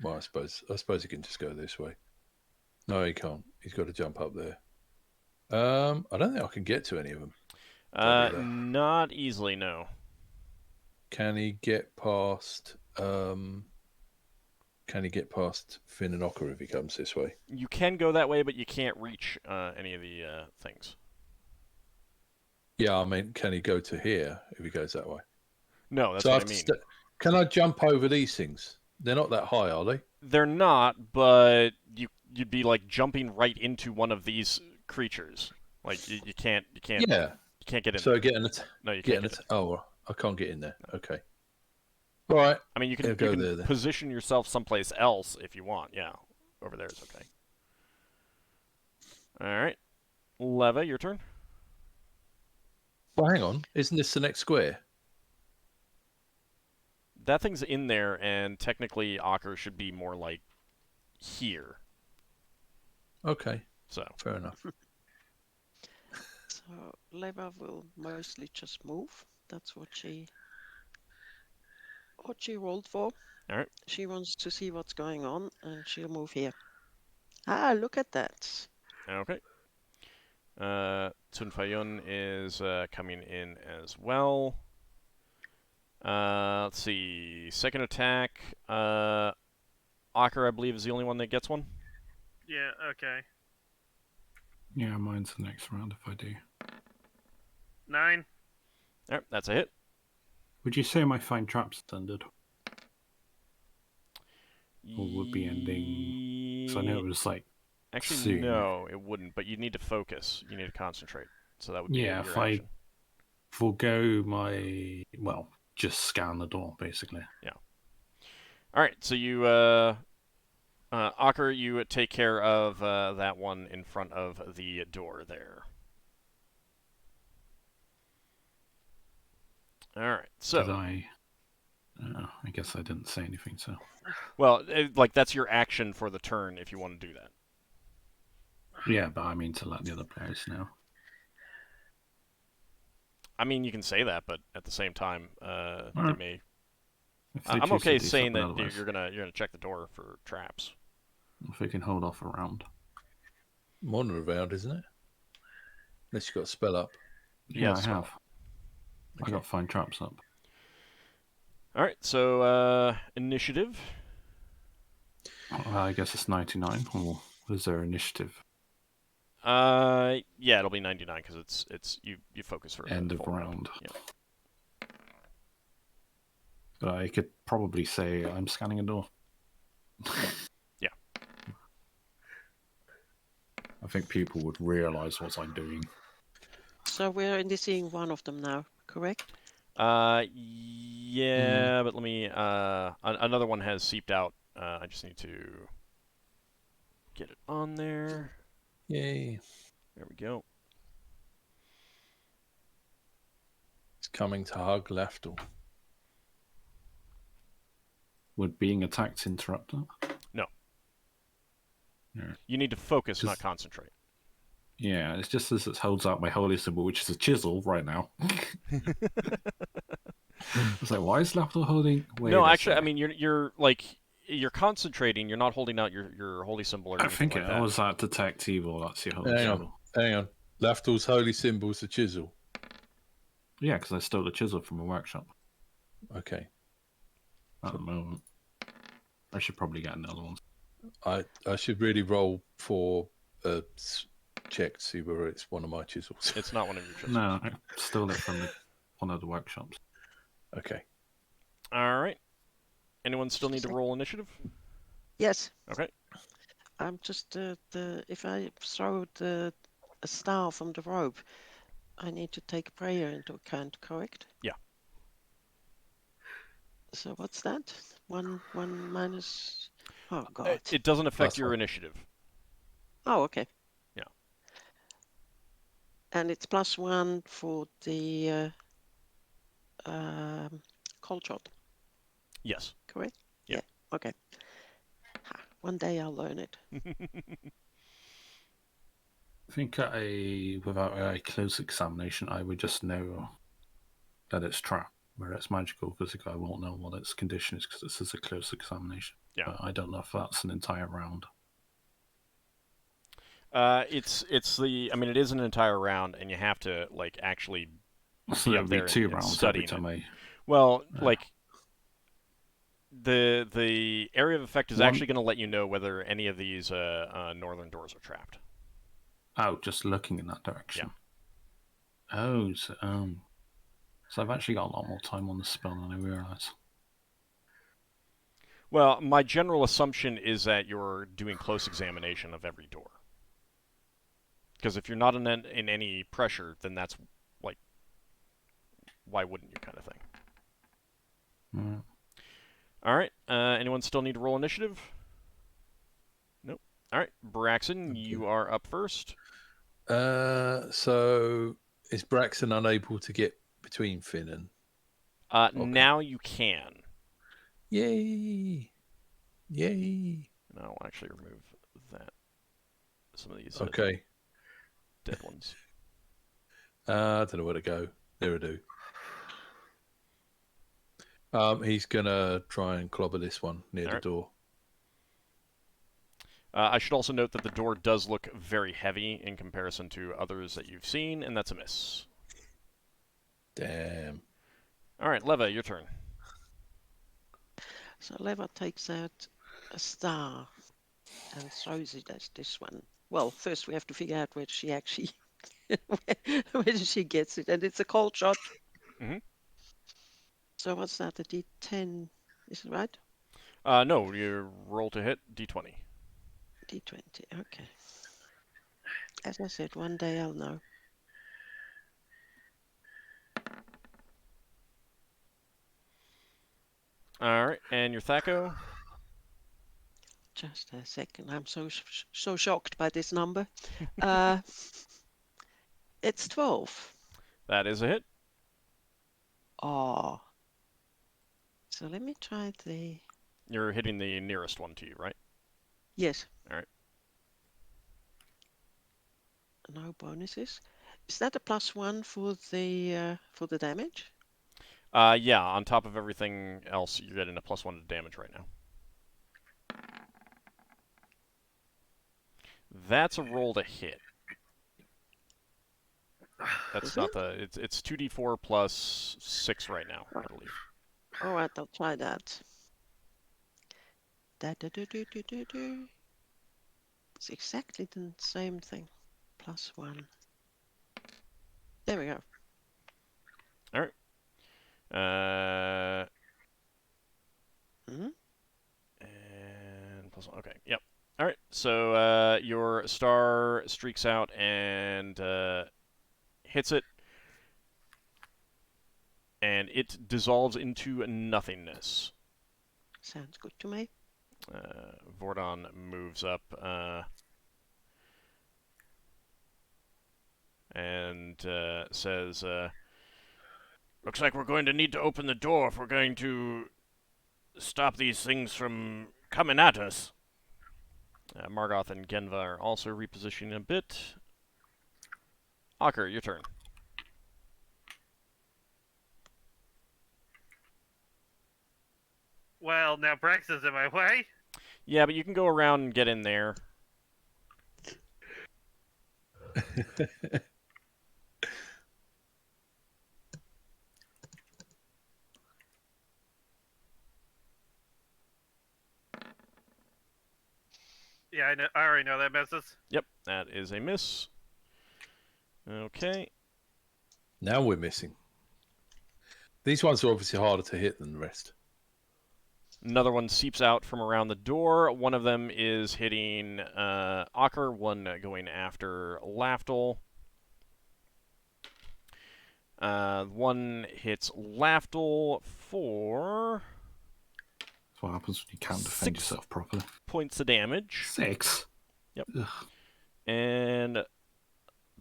Well, I suppose he can just go this way. No, he can't. He's got to jump up there. I don't think I can get to any of them. Not easily, no. Can he get past? Can he get past Finn and Ockar if he comes this way? You can go that way, but you can't reach any of the things. Yeah, I mean, can he go to here if he goes that way? No, that's what I mean. Can I jump over these things? They're not that high, are they? They're not, but you'd be like jumping right into one of these creatures. Like you can't. Yeah. You can't get in. So there. No, you can't. Oh, I can't get in there. Okay. All right. I mean, you can there. Position yourself someplace else if you want. Yeah, over there is okay. All right, Leva, your turn. Well, hang on. Isn't this the next square? That thing's in there, and technically, Ockar should be more like here. Okay. So fair enough. So Leva will mostly just move. That's what she what she rolled for. All right. She wants to see what's going on, and she'll move here. Ah, look at that. Okay. Tunfayun is coming in as well. Let's see. Second attack. Ockar, I believe, is the only one that gets one. Yeah, okay. Yeah, mine's the next round if I do. 9. All right, that's a hit. Would you say my Find Traps ended? Or would be ending? So I know it was like Actually, soon. no, it wouldn't. But you need to focus. You need to concentrate. So that would be Yeah, your if action. I forego my just scan the door basically. Yeah. All right. So you, Ockar, you take care of that one in front of the door there. All right. So. Did I guess I didn't say anything. So. Well, like that's your action for the turn if you want to do that. Yeah, but I mean to let the other players know. I mean, you can say that, but at the same time, they may. If they I'm choose to okay do saying something that otherwise. you're gonna check the door for traps. If we can hold off a round. More than a round, isn't it? Unless you've got a spell up. Yeah, I spell have. up. I got Find Traps up. All right, so initiative. Well, I guess it's 99. Or is there initiative? Yeah, it'll be 99 because it's you focus for End a of full round. Yeah. But I could probably say I'm scanning a door. Yeah. I think people would realise what I'm doing. So we're only seeing one of them now, correct? Yeah, but let me. Another one has seeped out. I just need to get it on there. Yay. There we go. It's coming to hug Lafdul. Would being attacked interrupt that? No. Yeah. You need to focus, not concentrate. Yeah, it's just as it holds out my holy symbol, which is a chisel right now. It's like, why is Lafdul holding? Wait No, a actually, sec. I mean, you're like you're concentrating. You're not holding out your holy symbol or I anything think like it that. was that detect evil. That's your holy symbol. Hang on. Lafdul's holy symbol's a chisel. Yeah, because I stole a chisel from a workshop. Okay. At the moment, I should probably get another one. I should really roll for a check to see whether it's one of my chisels. It's not one of your chisels. No, I stole it from one of the workshops. Okay. All right. Anyone still need to roll initiative? Yes. Okay. I'm just if I throw a star from the rope, I need to take prayer into account, correct? Yeah. So what's that? One minus. Oh God. It doesn't affect Plus your one. initiative. Oh, okay. Yeah. And it's +1 for the cold shot, Yes. correct? Yeah. Okay. One day I'll learn it. I think without a close examination, I would just know that it's trap, where it's magical, because I won't know what its condition is, because this is a close examination. Yeah. But I don't know if that's an entire round. It's the. I mean, it is an entire round, and you have to like actually So be there'll up be there two and rounds studying every time it. I. Well, like the area of effect is One- actually going to let you know whether any of these northern doors are trapped. Oh, just looking in that direction. Yeah. Oh, so I've actually got a lot more time on the spell than I realise. Well, my general assumption is that you're doing close examination of every door. Because if you're not in any pressure, then that's like, why wouldn't you, kind of thing. Mm. All right. Anyone still need to roll initiative? Nope. All right. Braxon, you are up first. So is Braxon unable to get between Finn and? Now you can. Yay! Yay! And I'll actually remove that. Some of these Okay. dead ones. I don't know where to go. There I do. He's gonna try and clobber this one near the Alright. door. I should also note that the door does look very heavy in comparison to others that you've seen, and that's a miss. Damn. Alright, Leva, your turn. So Leva takes out a star and throws it at this one. Well, first we have to figure out where she actually where she gets it, and it's a cold shot. Mhm. So what's that? A D10, is it right? No, you roll to hit, D20. D20. Okay. As I said, one day I'll know. Alright, and your Thaco? Just a second. I'm so shocked by this number. It's 12. That is a hit. Oh. So let me try the... You're hitting the nearest one to you, right? Yes. Alright. No bonuses. Is that a +1 for the damage? Yeah, on top of everything else, you're getting a +1 to damage right now. That's a roll to hit. That's Is not it? the... It's 2d4 plus 6 right now, I believe. All right, I'll try that. Da-da-do-do-do-do-do. It's exactly the same thing. +1. There we go. Alright. Hmm? And +1. Okay, yep. Alright, so your star streaks out and hits it. And it dissolves into nothingness. Sounds good to me. Vordon moves up and says, looks like we're going to need to open the door if we're going to stop these things from coming at us. Margoth and Genva are also repositioning a bit. Ockar, your turn. Well, now Braxon's in my way. Yeah, but you can go around and get in there. Yeah, I already know that misses. Yep, that is a miss. Okay. Now we're missing. These ones are obviously harder to hit than the rest. Another one seeps out from around the door. One of them is hitting Ockar, one going after Lafdul. One hits Lafdul for... That's what happens when you can't defend 6 yourself properly. points of damage. 6? Yep. Ugh. And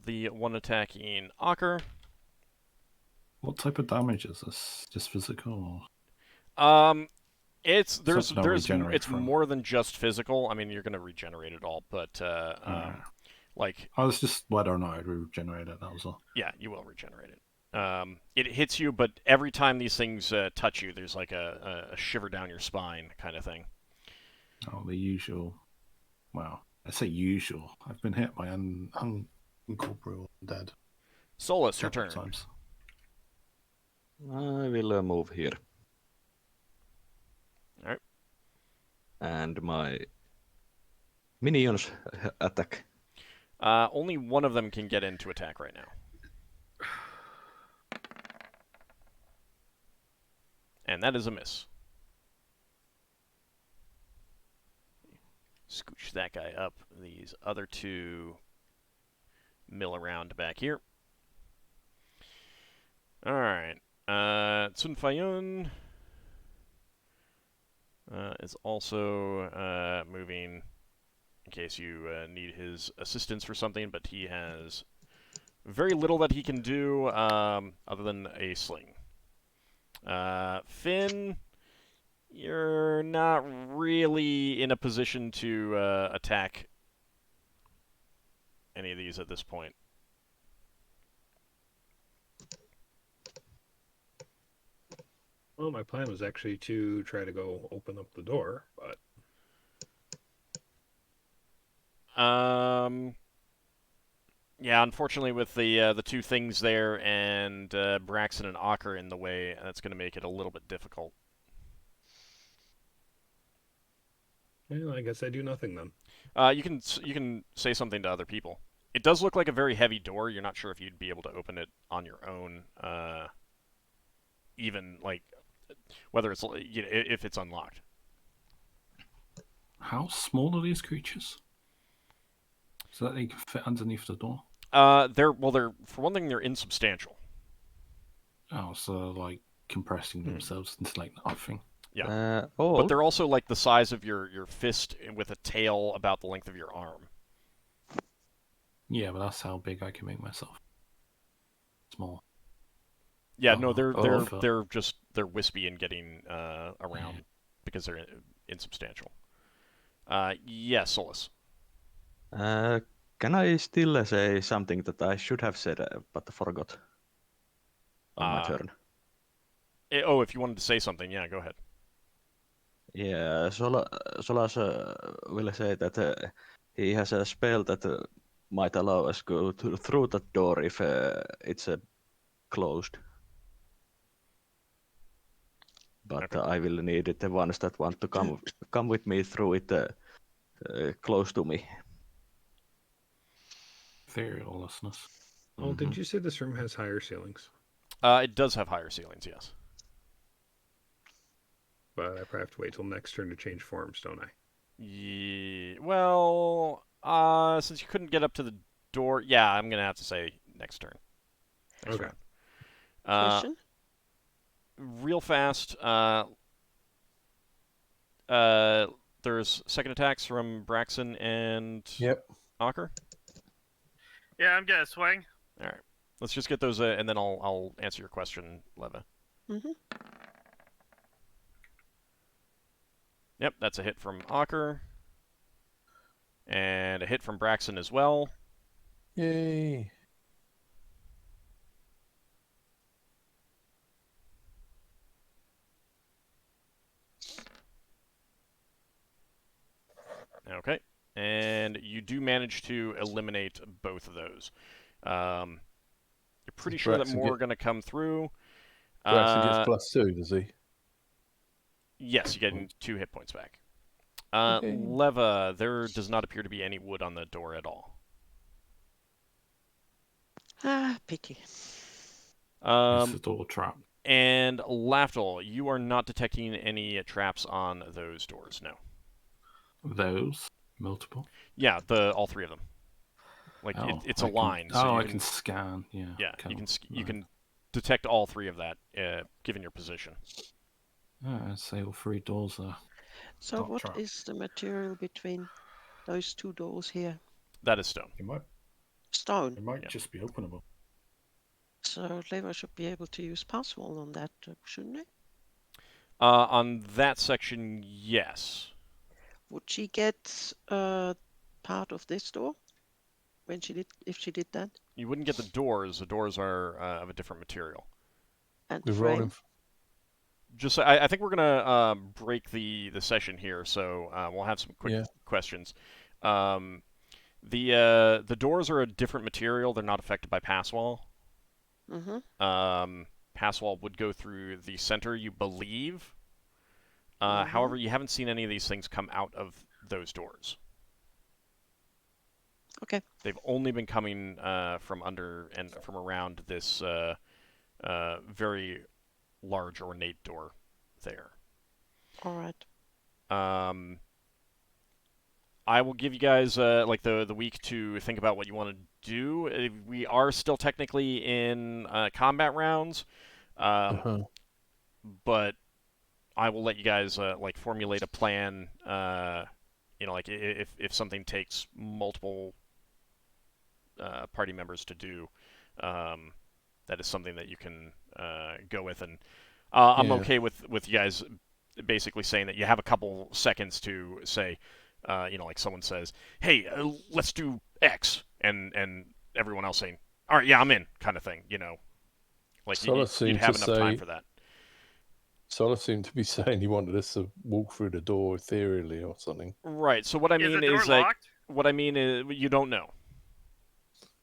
the one attacking Ockar. What type of damage is this? Just physical? It's Something I'll regenerate it's from. more than just physical. I mean, you're gonna regenerate it all, but like I was just whether or not I'd regenerate it, that was all. yeah, you will regenerate it. It hits you, but every time these things touch you, there's like a shiver down your spine kind of thing. Oh, the usual. Well, I say usual. I've been hit by uncorporeal dead. Solas, your several turn. times. I will move here. All right. And my minions attack. Only one of them can get into attack right now. And that is a miss. Scooch that guy up. These other two mill around back here. Alright. Sun Fayun is also moving in case you need his assistance for something, but he has very little that he can do other than a sling. Finn, you're not really in a position to attack any of these at this point. Well, my plan was actually to try to go open up the door, but Yeah, unfortunately, with the two things there and Braxon and Ockar in the way, that's going to make it a little bit difficult. well, I guess I do nothing then. You can say something to other people. It does look like a very heavy door. You're not sure if you'd be able to open it on your own, even like whether it's if it's unlocked. How small are these creatures? So that they can fit underneath the door? They're for one thing, they're insubstantial. Oh, so like compressing themselves into like nothing. Yeah. But they're also like the size of your fist with a tail about the length of your arm. Yeah, but that's how big I can make myself. Small. Yeah, no, they're wispy and getting around because they're insubstantial. Yes, Solas. Can I still say something that I should have said but forgot on my turn? If you wanted to say something, yeah, go ahead. Yeah, Solas will say that he has a spell that might allow us go through that door if it's closed. But I will need it the ones that want to come with me through it close to me. Very lawlessness. Oh, did you say this room has higher ceilings? It does have higher ceilings, yes. But I probably have to wait till next turn to change forms, don't I? Yeah, well, since you couldn't get up to the door, yeah, I'm gonna have to say next turn. Next Okay. round. Question? Real fast. There's second attacks from Braxon and Ockar. Yeah, I'm gonna swing. All right, let's just get those, and then I'll answer your question, Leva. Mm-hmm. Yep, that's a hit from Ockar. And a hit from Braxon as well. Yay. Okay. And you do manage to eliminate both of those. You're pretty sure that more are going to come through. Braxon gets +2, does he? Yes, you get 2 hit points back. Leva, there does not appear to be any wood on the door at all. Ah, pity. It's a door trap. And Lafdul, you are not detecting any traps on those doors, no. Those? Multiple? Yeah, all 3 of them. Like, it's a line. I can scan, yeah. Yeah, you can detect all 3 of that, given your position. I'd say all 3 doors are. So what is the material between those 2 doors here? That is stone. Stone. It might just be openable. So Leva should be able to use passwall on that, shouldn't it? On that section, yes. Would she get part of this door when if she did that? You wouldn't get the doors. The doors are of a different material. And the frame? Just, I think we're gonna break the session here, so we'll have some quick questions. The doors are a different material. They're not affected by passwall. Mm-hmm. Passwall would go through the center, you believe. However, you haven't seen any of these things come out of those doors. Okay. They've only been coming from under and from around this very large ornate door there. All right. I will give you guys like the week to think about what you want to do. We are still technically in combat rounds, but I will let you guys like formulate a plan. Like if something takes multiple party members to do, that is something that you can go with, and I'm okay with you guys basically saying that you have a couple seconds to say. Like someone says, "Hey, let's do X," and everyone else saying, "All right, yeah, I'm in," kind of thing. Like you'd have enough time for that. Solas seemed to be saying he wanted us to walk through the door ethereally or something. Right. So what I Is mean the door is like locked? what I mean is you don't know.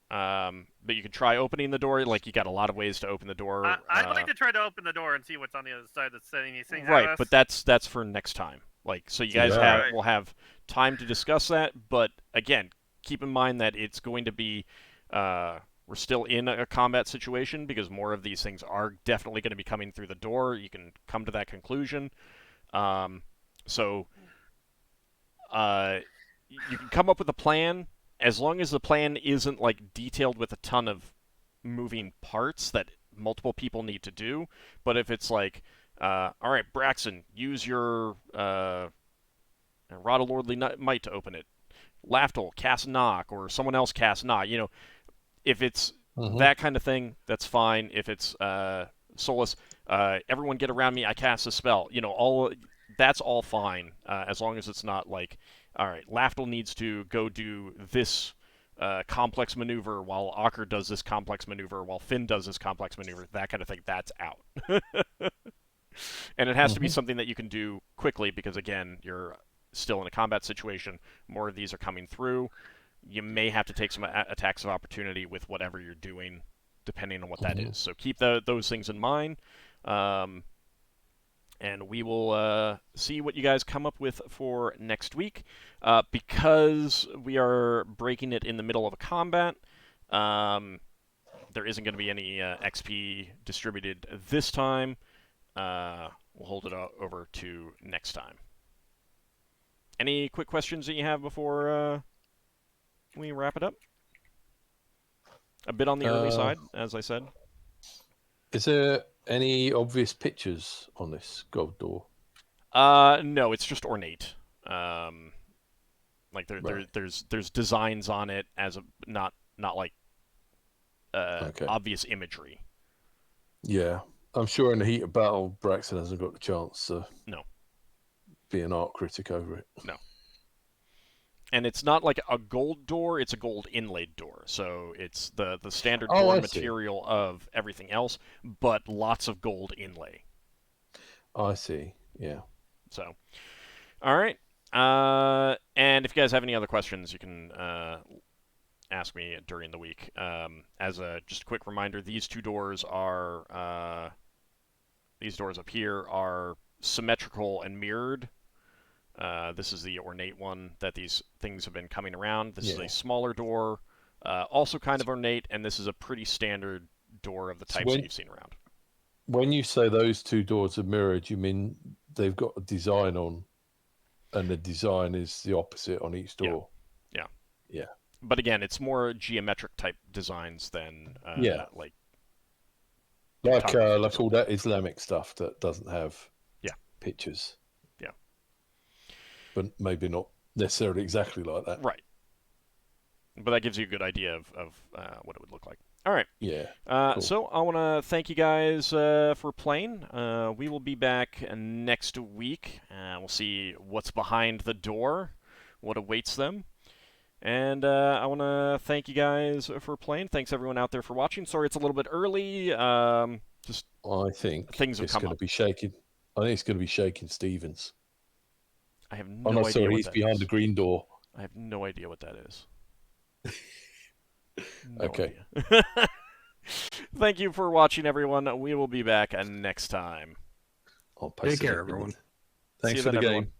But you can try opening the door. Like you got a lot of ways to open the door. I'd like to try to open the door and see what's on the other side that's setting these things right, at but us. that's for next time. Like so, you guys Yeah. will have time to discuss that. But again, keep in mind that it's going to be we're still in a combat situation because more of these things are definitely going to be coming through the door. You can come to that conclusion. So you can come up with a plan as long as the plan isn't like detailed with a ton of moving parts that multiple people need to do. But if it's like, all right, Braxon, use your Rod of Lordly Might to open it. Lafdul, cast Knock, or someone else cast Knock. You know, if it's that kind of thing, that's fine. If it's Solas, everyone get around me, I cast a spell. You know, that's all fine as long as it's not like, all right, Lafdul needs to go do this complex maneuver while Ockar does this complex maneuver while Finn does this complex maneuver. That kind of thing, that's out. And it has to be something that you can do quickly because, again, you're still in a combat situation. More of these are coming through. You may have to take some attacks of opportunity with whatever you're doing, depending on what that is. So keep those things in mind. And we will see what you guys come up with for next week. Because we are breaking it in the middle of a combat, there isn't going to be any XP distributed this time. We'll hold it over to next time. Any quick questions that you have before we wrap it up? A bit on the early side, as I said. Is there any obvious pictures on this gold door? No, it's just ornate. Like there's designs on it as a not like obvious imagery. Yeah, I'm sure in the heat of battle, Braxon hasn't got the chance to be an art critic over it. No. And it's not like a gold door, it's a gold inlaid door. So it's the standard door material of everything else, but lots of gold inlay. I see, yeah. So, all right. And if you guys have any other questions, you can ask me during the week. As a just a quick reminder, these two doors are these doors up here are symmetrical and mirrored. This is the ornate one that these things have been coming around. This is a smaller door, also kind of ornate, and this is a pretty standard door of the types that you've seen around. When you say those two doors are mirrored, you mean they've got a design on, and the design is the opposite on each door? Yeah. But again, it's more geometric type designs than like all that Islamic stuff that doesn't have pictures. But maybe not necessarily exactly like that. Right. But that gives you a good idea of what it would look like. All right. Yeah. Cool. So I want to thank you guys for playing. We will be back next week. We'll see what's behind the door, what awaits them. And I want to thank you guys for playing. Thanks everyone out there for watching. Sorry it's a little bit early. I think things have come up. I think it's going to be Shaking Stevens. I have no idea. Sorry, he's behind the green door. I have no idea what that is. Okay. Thank you for watching, everyone. We will be back next time. Take care, everyone. Thanks for the game.